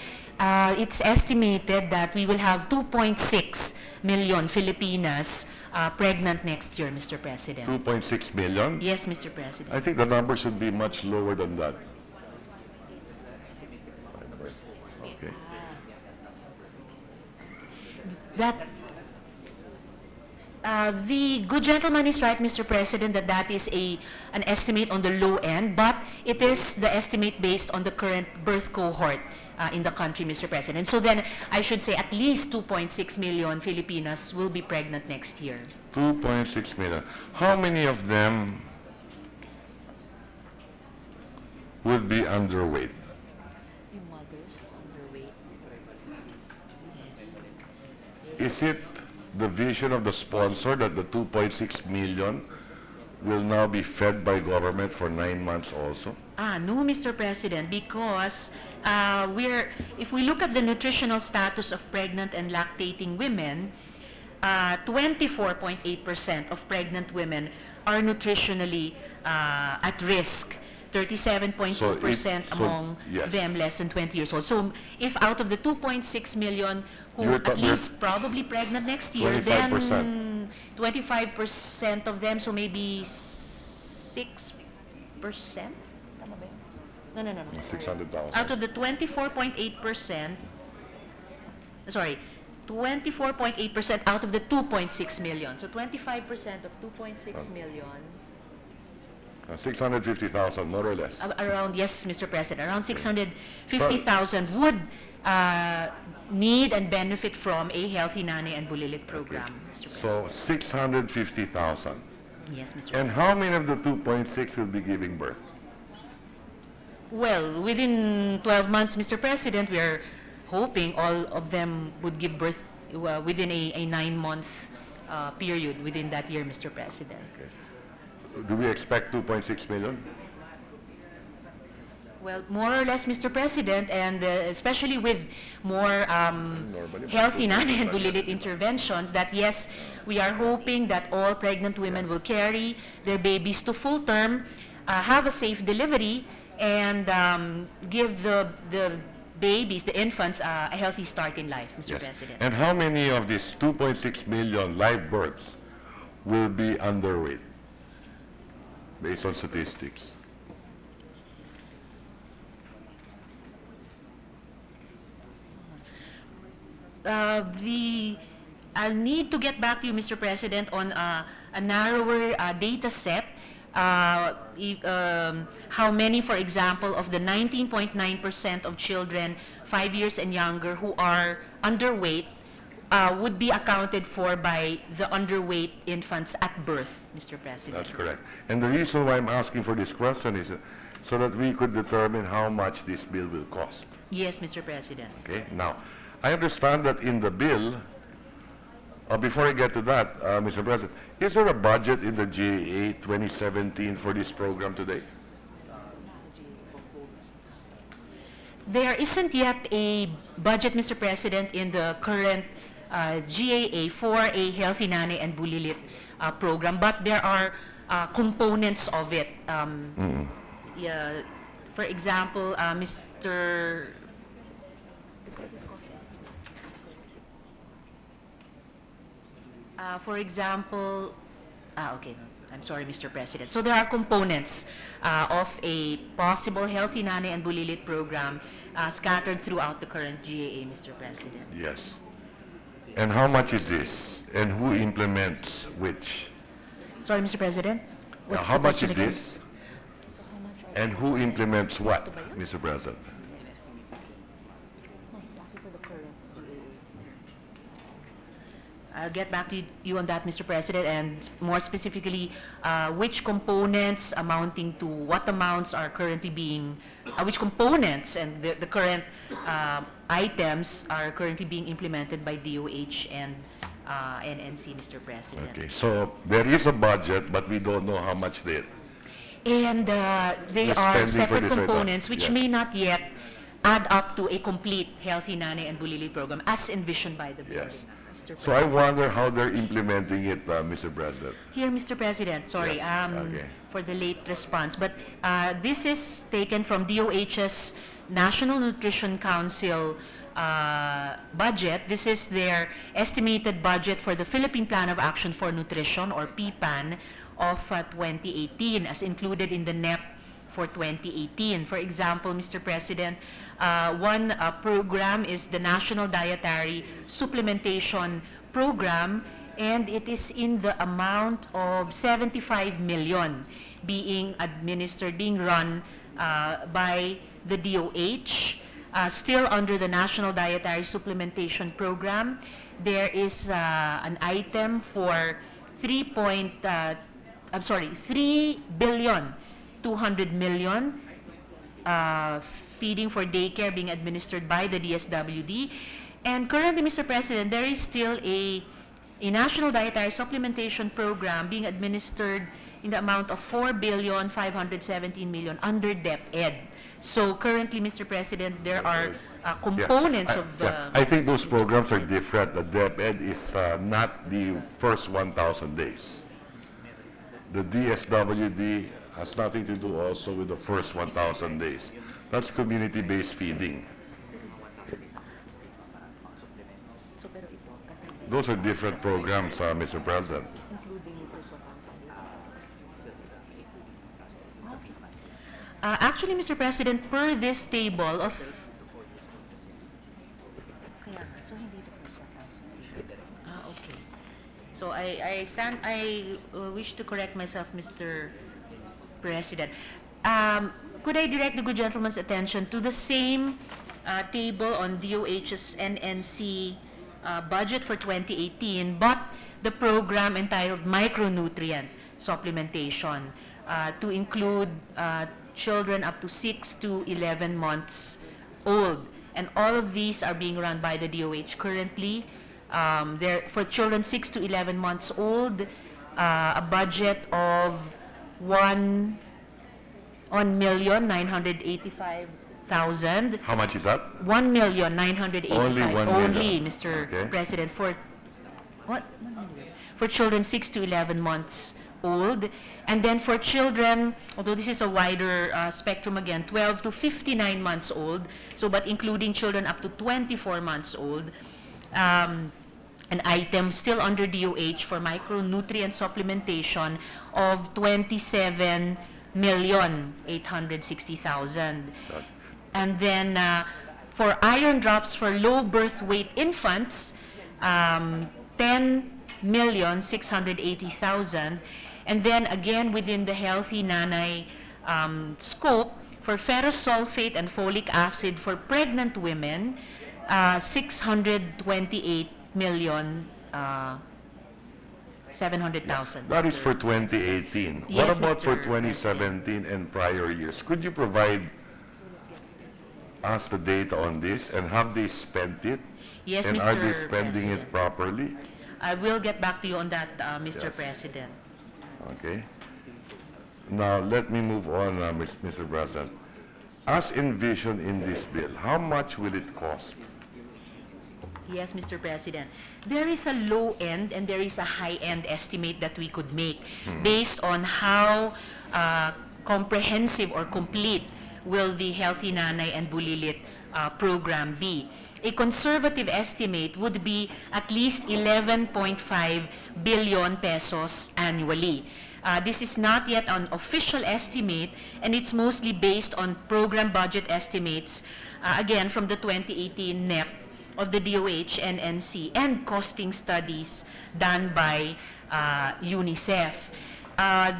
it's estimated that we will have 2.6 million Filipinas pregnant next year, Mr. President. 2.6 million? Yes, Mr. President. I think the number should be much lower than that. Okay. The good gentleman is right, Mr. President, that is an estimate on the low end, but it is the estimate based on the current birth cohort in the country, Mr. President. So then I should say at least 2.6 million Filipinas will be pregnant next year. 2.6 million. How many of them would be underweight? Mothers underweight. Yes. Is it the vision of the sponsor that the 2.6 million will now be fed by government for 9 months also? No, Mr. President, because if we look at the nutritional status of pregnant and lactating women, 24.8% of pregnant women are nutritionally at risk. 37.2% among yes. them less than 20 years old. So if out of the 2.6 million who You're at least probably pregnant next year, 25%. then 25% of them, so maybe 6%? No. 600,000. Out of the 24.8%, sorry, 24.8% out of the 2.6 million. So 25% of 2.6 million. 650,000, more or less. Around, yes, Mr. President, around 650,000 would need and benefit from a Healthy Nane and Bulilit program, Mr. President. So 650,000. Yes, Mr. And how many of the 2.6 will be giving birth? Well, within 12 months, Mr. President, we are hoping all of them would give birth within a 9-month period within that year, Mr. President. Okay. Do we expect 2.6 million? Well, more or less, Mr. President, and especially with more healthy nanay and bulilit interventions, that yes, we are hoping that all pregnant women will carry their babies to full term, have a safe delivery, and give the babies, the infants, a healthy start in life, Mr. President. And how many of these 2.6 million live births will be underweight, based on statistics? I'll need to get back to you, Mr. President, on a narrower data set. How many, for example, of the 19.9% of children 5 years and younger who are underweight would be accounted for by the underweight infants at birth, Mr. President. That's correct. And the reason why I'm asking for this question is so that we could determine how much this bill will cost. Yes, Mr. President. Okay, now, I understand that in the bill, before I get to that, Mr. President, is there a budget in the GAA 2017 for this program today? There isn't yet a budget, Mr. President, in the current GAA for a Healthy Nanay and Bulilit program, but there are components of it. Yeah, for example, Mr. For example, okay, I'm sorry, Mr. President. So there are components of a possible Healthy Nanay and Bulilit program scattered throughout the current GAA, Mr. President. Yes. And how much is this? And who implements which? Sorry, Mr. President? What's How the much question is again? this? And who implements what, Mr. President? I'll get back to you on that, Mr. President, and more specifically, which components amounting to what amounts are currently being, which components and the current items are currently being implemented by DOH and NNC, Mr. President. Okay, so there is a budget, but we don't know how much there. And they The are spending for separate this right now. components which Yes. may not yet add up to a complete Healthy Nanay and Bulilit program as envisioned by the bill. Yes. Mr. So I President. wonder how they're implementing it, Mr. President. Here, Mr. President, sorry Yes, okay. for the late response, but this is taken from DOH's National Nutrition Council budget. This is their estimated budget for the Philippine Plan of Action for Nutrition, or PPAN, of 2018, as included in the NEP for 2018. For example, Mr. President, one program is the National Dietary Supplementation Program, and it is in the amount of 75 million being administered, being run by the DOH. Still under the National Dietary Supplementation Program, there is an item for 3,200,000,000 feeding for daycare being administered by the DSWD. And currently, Mr. President, there is still a National Dietary Supplementation Program being administered in the amount of 4,517,000,000 under DepEd. So currently, Mr. President, there are components of the... I think those programs are different. The DepEd is not the first 1,000 days. The DSWD has nothing to do also with the first 1,000 days. That's community-based feeding. Those are different programs, Mr. President. Actually, Mr. President, per this table of... Okay. So I wish to correct myself, Mr. President. Could I direct the good gentleman's attention to the same table on DOH's NNC budget for 2018, but the program entitled Micronutrient Supplementation to include children up to 6 to 11 months old. And all of these are being run by the DOH currently. For children 6 to 11 months old, a budget of 1,985,000. How much is that? 1,985,000 Only 1 million. only, Mr. Okay. President, for what? For children 6 to 11 months old. And then for children, although this is a wider spectrum again, 12 to 59 months old, so but including children up to 24 months old, an item still under DOH for micronutrient supplementation of 27,860,000. And then for iron drops for low birth weight infants, 10,680,000. And then again within the Healthy Nanay scope, for ferrosulfate and folic acid for pregnant women, 628,700,000. That is for 2018. What Yes, about for Mr. 2017 and prior years? Could you provide us the data on this, and have they spent it? Yes, and Mr. are they spending President. it properly? I will get back to you on that, Mr. Yes. President. Okay. Now, let me move on, Mr. President. As envisioned in this bill, how much will it cost? Yes, Mr. President. There is a low end and there is a high end estimate that we could make based on how comprehensive or complete will the Healthy Nanay and Bulilit program be. A conservative estimate would be at least 11.5 billion pesos annually. This is not yet an official estimate, and it's mostly based on program budget estimates, again, from the 2018 NEP of the DOH and NC, and costing studies done by UNICEF. I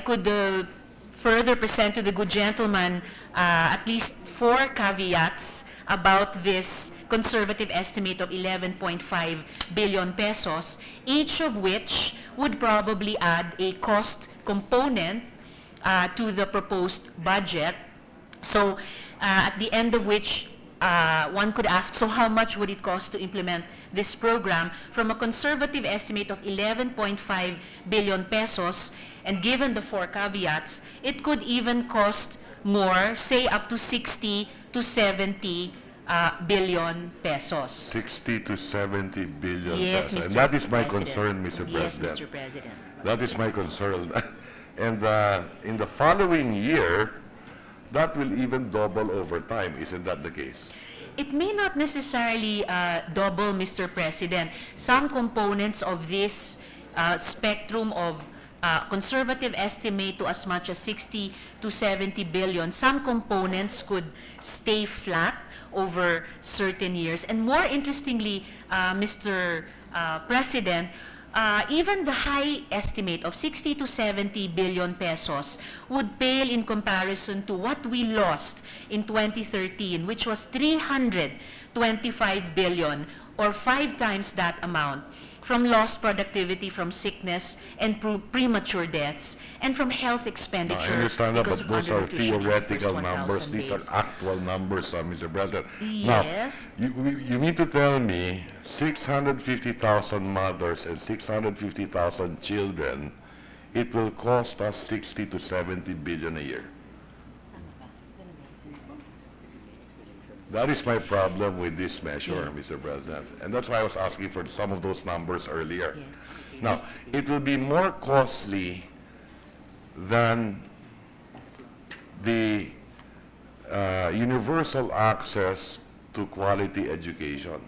could further present to the good gentleman at least 4 caveats about this conservative estimate of 11.5 billion pesos, each of which would probably add a cost component to the proposed budget. So at the end of which one could ask, so how much would it cost to implement this program? From a conservative estimate of 11.5 billion pesos, and given the 4 caveats, it could even cost more, say up to 60 to 70 billion pesos. 60 to 70 billion Yes, pesos. Mr. And that is my President. concern, Mr. Yes, President. Mr. President. That is my concern. And in the following year, that will even double over time. Isn't that the case? It may not necessarily double, Mr. President. Some components of this spectrum of conservative estimate to as much as 60 to 70 billion, some components could stay flat over certain years. And more interestingly, Mr. President, even the high estimate of 60 to 70 billion pesos would pale in comparison to what we lost in 2013, which was 325 billion, or 5 times that amount, from lost productivity, from sickness and premature deaths, and from health expenditure. I understand that, because but of those are undernutrition in the theoretical first numbers. 1,000 These are days. actual numbers, Mr. President. Yes. Now, you mean to tell me 650,000 mothers and 650,000 children, it will cost us 60 to 70 billion a year? That is my problem with this measure, Mr. President. And that's why I was asking for some of those numbers earlier. Yes. Now, it will be more costly than the universal access to quality education.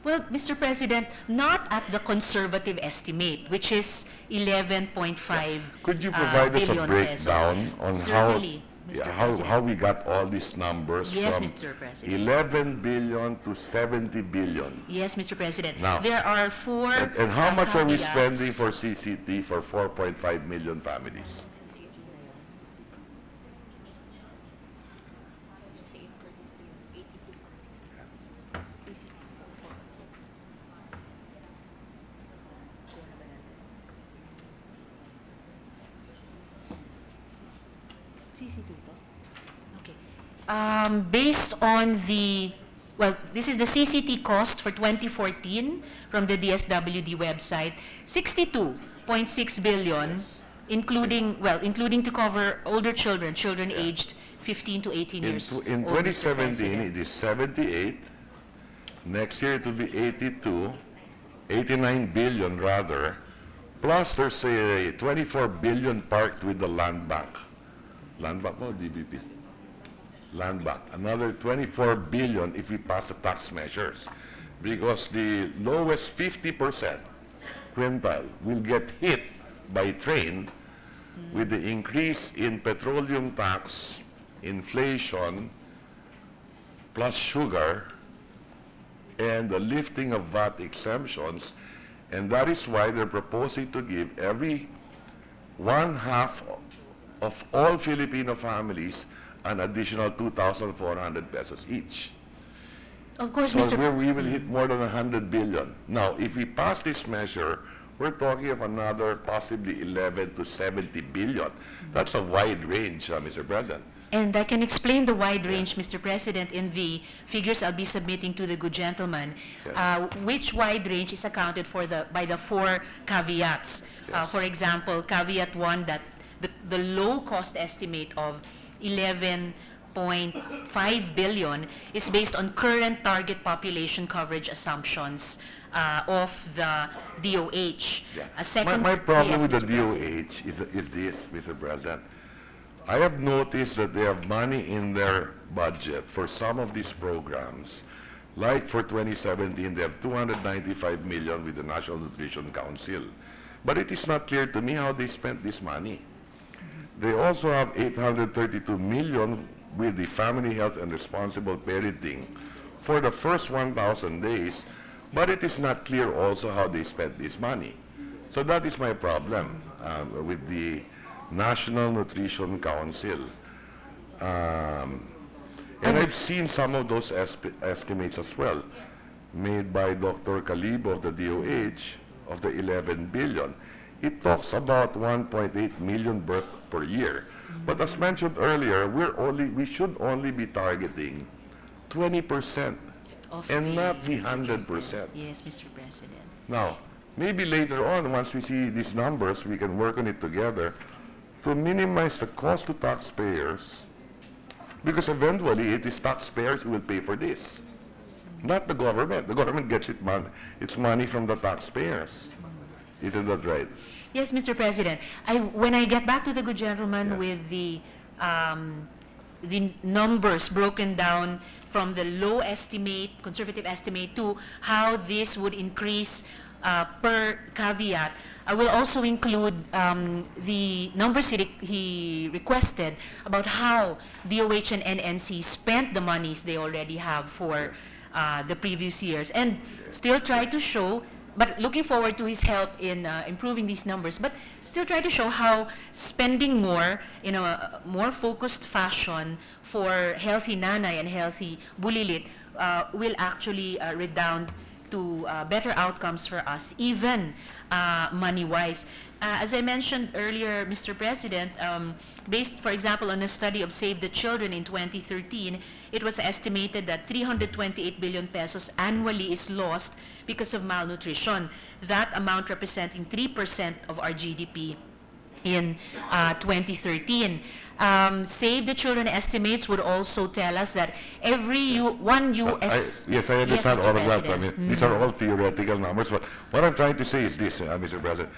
Well, Mr. President, not at the conservative estimate, which is 11.5 Could you provide us a billion breakdown pesos. on Certainly, Mr. President. how we got all these numbers Yes, from Mr. President. 11 billion to 70 billion? Yes, Mr. President. Now, there are 4 And how much are we caveats. spending for CCT for 4.5 million families? Okay. Based on the well, this is the CCT cost for 2014 from the DSWD website, 62.6 billion, including to cover older children, aged 15 to 18 years old. In 2017, it is 78. Next year, it will be 89 billion rather. Plus, there's a 24 billion parked with the land bank. Land bank or DBP? Land bank. Another 24 billion if we pass the tax measures. Because the lowest 50% quintile will get hit by train with the increase in petroleum tax, inflation, plus sugar, and the lifting of VAT exemptions. And that is why they're proposing to give every 1/2 of all Filipino families an additional 2,400 pesos each. Of course, So Mr. we will hit more than 100 billion. Now, if we pass this measure, we're talking of another possibly 11 to 70 billion. That's a wide range, Mr. President. And I can explain the wide range, Mr. President, in the figures I'll be submitting to the good gentleman, which wide range is accounted for by the 4 caveats. For example, caveat 1, that the low cost estimate of 11.5 billion is based on current target population coverage assumptions of the DOH. My problem with the Mr. President. DOH is this, Mr. President. I have noticed that they have money in their budget for some of these programs. Like for 2017, they have 295 million with the National Nutrition Council. But it is not clear to me how they spent this money. They also have 832 million with the Family Health and Responsible Parenting for the first 1,000 days, but it is not clear also how they spent this money. So that is my problem with the National Nutrition Council. And I've seen some of those estimates as well, made by Dr. Calib of the DOH of the 11 billion. It talks about 1.8 million births per year. But as mentioned earlier, we should only be targeting 20% and not the 100%. Yes, Mr. President. Now, maybe later on, once we see these numbers, we can work on it together to minimize the cost to taxpayers, because eventually it is taxpayers who will pay for this, not the government. The government gets its money from the taxpayers. Isn't that right? Yes, Mr. President. When I get back to the good gentleman with the numbers broken down from the low estimate, conservative estimate, to how this would increase per caveat, I will also include the numbers he requested about how DOH and NNC spent the monies they already have for the previous years, and still try to show, but looking forward to his help in improving these numbers, but still try to show how spending more in a more focused fashion for healthy nanay and healthy bulilit will actually redound to better outcomes for us, even money-wise. As I mentioned earlier, Mr. President, based, for example, on a study of Save the Children in 2013, it was estimated that 328 billion pesos annually is lost because of malnutrition. That amount representing 3% of our GDP in 2013. Save the Children estimates would also tell us that every one U.S. Yes, I understand all of that. I President. mean, these are all theoretical numbers, but what I'm trying to say is this, Mr. President.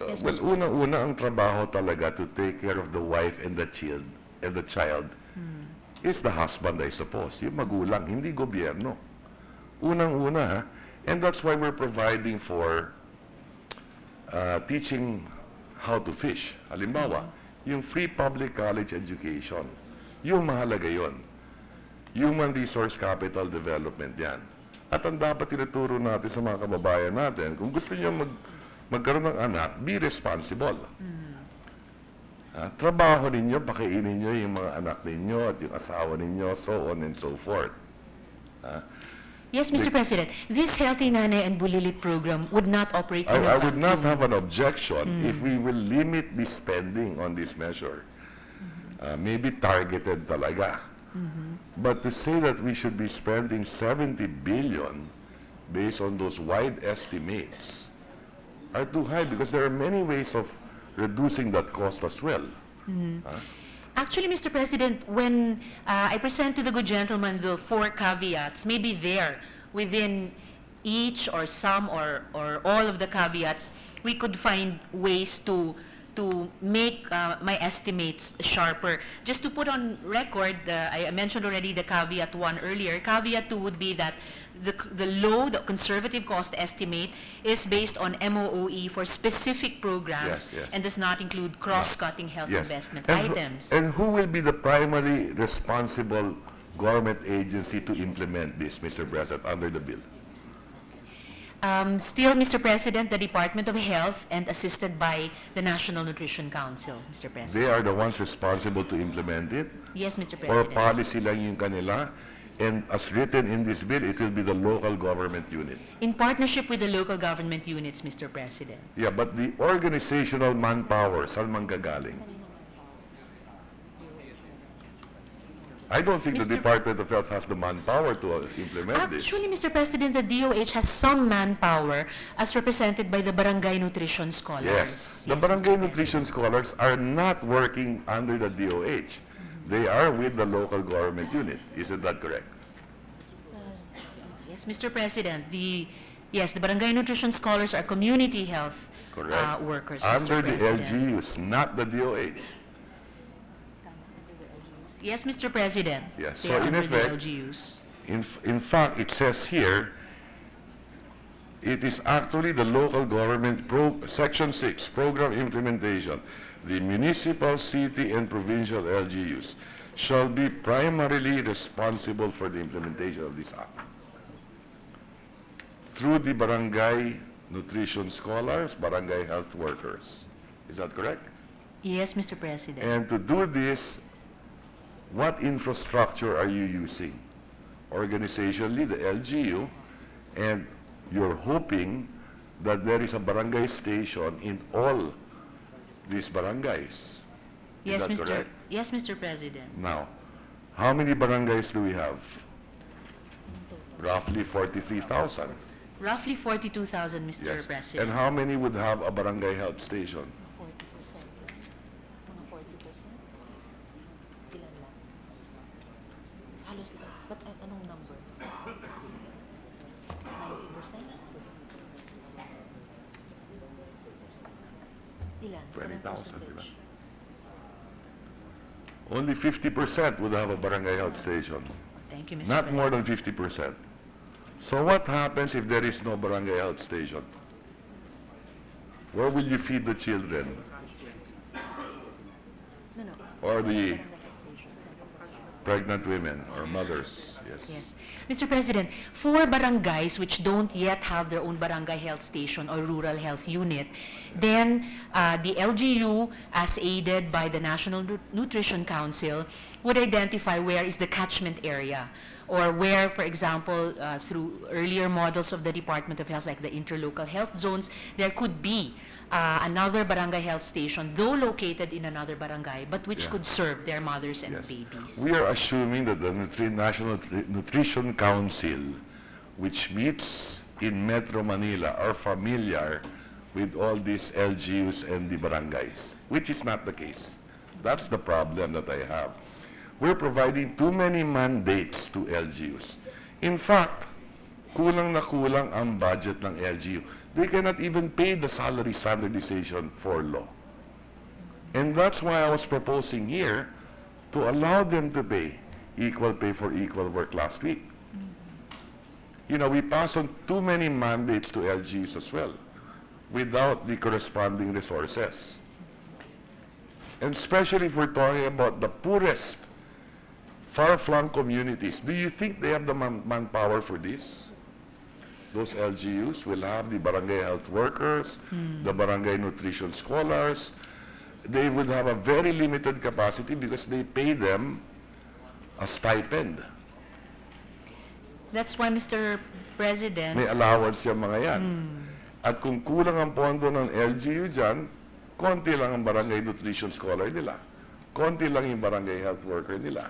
Well, una ang trabaho talaga to take care of the wife and the child is the husband, I suppose. Yung magulang, hindi gobyerno. Unang-una, ha? And that's why we're providing for teaching how to fish. Halimbawa, yung free public college education, yung mahalaga yun. Human resource capital development yan. At ang dapat tinuturo natin sa mga kababayan natin, kung gusto niyo magkaroon ng anak, be responsible. Trabaho ninyo, pakainin nyo yung mga anak ninyo at yung asawa ninyo, so on and so forth. Yes, Mr. President, this Healthy Nanay and Bulilit program would not operate in I would not have an objection if we will limit the spending on this measure. Maybe targeted talaga. But to say that we should be spending 70 billion based on those wide estimates are too high, because there are many ways of reducing that cost as well. Actually, Mr. President, when I present to the good gentleman the 4 caveats, maybe there, within each or some or all of the caveats, we could find ways to make my estimates sharper. Just to put on record, I mentioned already the caveat 1 earlier. Caveat 2 would be that the conservative cost estimate is based on MOOE for specific programs and does not include cross-cutting health investment items. And who will be the primary responsible government agency to implement this, Mr. President, under the bill? Still, Mr. President, the Department of Health and assisted by the National Nutrition Council, Mr. President. They are the ones responsible to implement it? Yes, Mr. Or President. policy lang yung kanila? And as written in this bill, it will be the local government unit. In partnership with the local government units, Mr. President. Yeah, but the organizational manpower, saan manggagaling? I don't think the Department of Health has the manpower to implement this. Actually, Mr. President, the DOH has some manpower as represented by the Barangay Nutrition Scholars. Yes. The Barangay Nutrition Scholars are not working under the DOH. They are with the local government unit. Isn't that correct? Yes, Mr. President. The Barangay Nutrition Scholars are community health workers, Under Mr. the President. LGUs, not the DOH. Yes, Mr. President. Yes. They So are in under effect, the LGUs. in fact, it says here, it is actually the local government, Section 6, program implementation. The municipal, city, and provincial LGUs shall be primarily responsible for the implementation of this act through the barangay nutrition scholars, barangay health workers. Is that correct? Yes, Mr. President. And to do this, what infrastructure are you using? Organizationally, the LGU, and you're hoping that there is a barangay station in all these barangays. Yes, Is that correct? Yes, Mr. President. Now, how many barangays do we have? Roughly 43,000. Roughly 42,000, Mr. Yes. President. And how many would have a barangay health station? 40%. Mga 40%? Ilan lang? Halos lang. But anong number? 90%? Ilan? 20,000, di ba? Only 50% would have a barangay health station. Thank you, Mr. Not President. more than 50%. So what happens if there is no barangay health station? Where will you feed the children? No. Or the pregnant women or mothers? Yes. Yes. Mr. President, for barangays which don't yet have their own barangay health station or rural health unit, then the LGU, as aided by the National Nutrition Council, would identify where is the catchment area, or where, for example, through earlier models of the Department of Health, like the interlocal health zones, there could be another barangay health station, though located in another barangay, but which could serve their mothers and babies. We are assuming that the National Nutrition Council, which meets in Metro Manila, are familiar with all these LGUs and the barangays, which is not the case. That's the problem that I have. We're providing too many mandates to LGUs. In fact, kulang na kulang ang budget ng LGU. They cannot even pay the salary standardization for law. And that's why I was proposing here to allow them to pay equal pay for equal work last week. You know, we passed on too many mandates to LGUs as well without the corresponding resources. And especially if we're talking about the poorest, far-flung communities, do you think they have the manpower for this? Those LGUs will have the barangay health workers, the barangay nutrition scholars. They would have a very limited capacity because they pay them a stipend. That's why, Mr. President, May allowance yung mga yan. At kung kulang ang pondo ng LGU dyan, konti lang ang barangay nutrition scholar nila. Konti lang yung barangay health worker nila.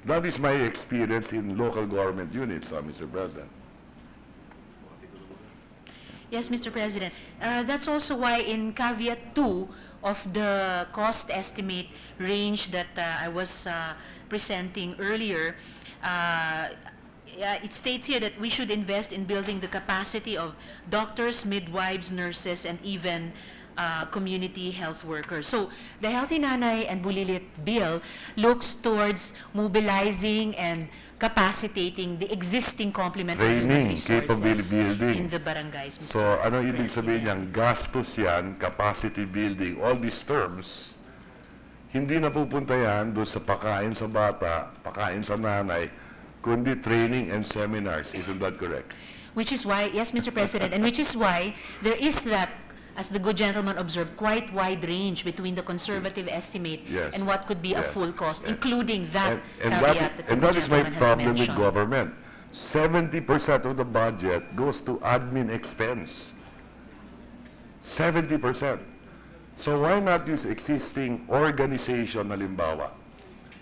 That is my experience in local government units, Mr. President. Yes, Mr. President. That's also why in caveat 2 of the cost estimate range that I was presenting earlier, it states here that we should invest in building the capacity of doctors, midwives, nurses, and even community health workers. So the Healthy Nanay and Bulilit Bill looks towards mobilizing and capacitating the existing complementary human Training, resources capability building. in the barangays, Mr. So, ano ibig President. sabihin niyang gastos yan, capacity building, all these terms, hindi napupunta yan doon sa pakain sa bata, pakain sa nanay, kundi training and seminars. Isn't that correct? Which is why, yes, Mr. President, and which is why there is that, as the good gentleman observed, quite wide range between the conservative estimate Yes. and what could be a Yes. full cost, Yes. including that And caveat that the that good is my gentleman has problem with mentioned. government. 70% of the budget goes to admin expense. 70%. So why not use existing organization, halimbawa?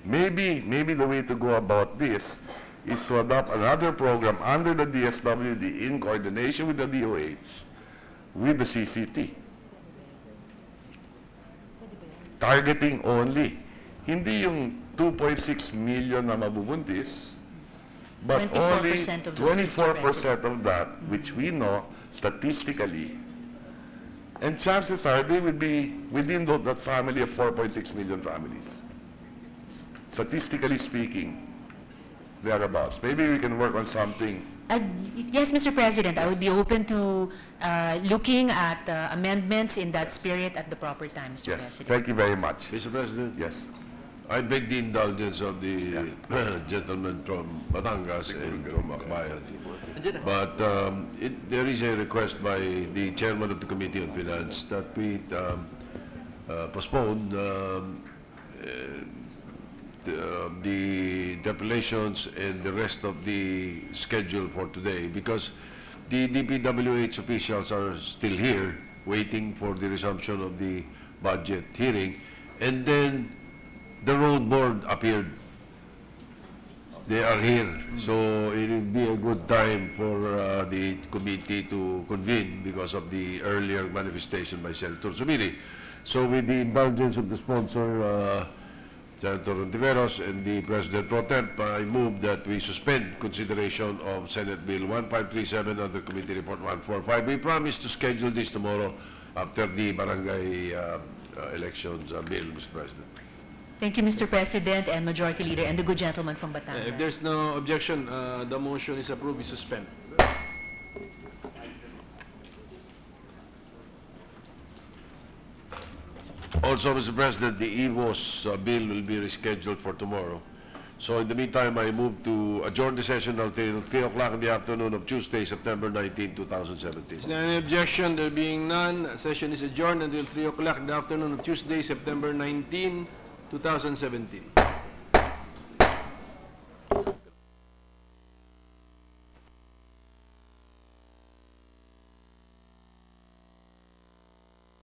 Maybe the way to go about this is to adopt another program under the DSWD in coordination with the DOH, with the CCT. Targeting only. Hindi yung 2.6 million na mabubuntis, but 24% only of those, Mr. 24% of that, which we know statistically. And chances are they will be within that family of 4.6 million families. Statistically speaking, thereabouts. Maybe we can work on something. Yes, Mr. President, I would be open to looking at amendments in that spirit at the proper time, Mr. Yes, President. thank you very much. Mr. President, Yes. I beg the indulgence of the gentleman from Batangas and from Akbayan. But there is a request by the chairman of the Committee on Finance that we postpone the interpellations and the rest of the schedule for today, because the DPWH officials are still here waiting for the resumption of the budget hearing, and then the road board appeared. They are here, so it will be a good time for the committee to convene because of the earlier manifestation by Senator Zubiri. So with the indulgence of the sponsor, Senator Ontiveros, and the President Pro Temp, I move that we suspend consideration of Senate Bill 1537 under Committee Report 145. We promise to schedule this tomorrow after the barangay elections bill, Mr. President. Thank you, Mr. President and Majority Leader and the good gentleman from Batangas. If there's no objection, the motion is approved. We suspend. Also, Mr. President, the EVOS bill will be rescheduled for tomorrow. So in the meantime, I move to adjourn the session until 3 o'clock in the afternoon of Tuesday, September 19, 2017. Is there any objection? There being none, session is adjourned until 3 o'clock in the afternoon of Tuesday, September 19, 2017.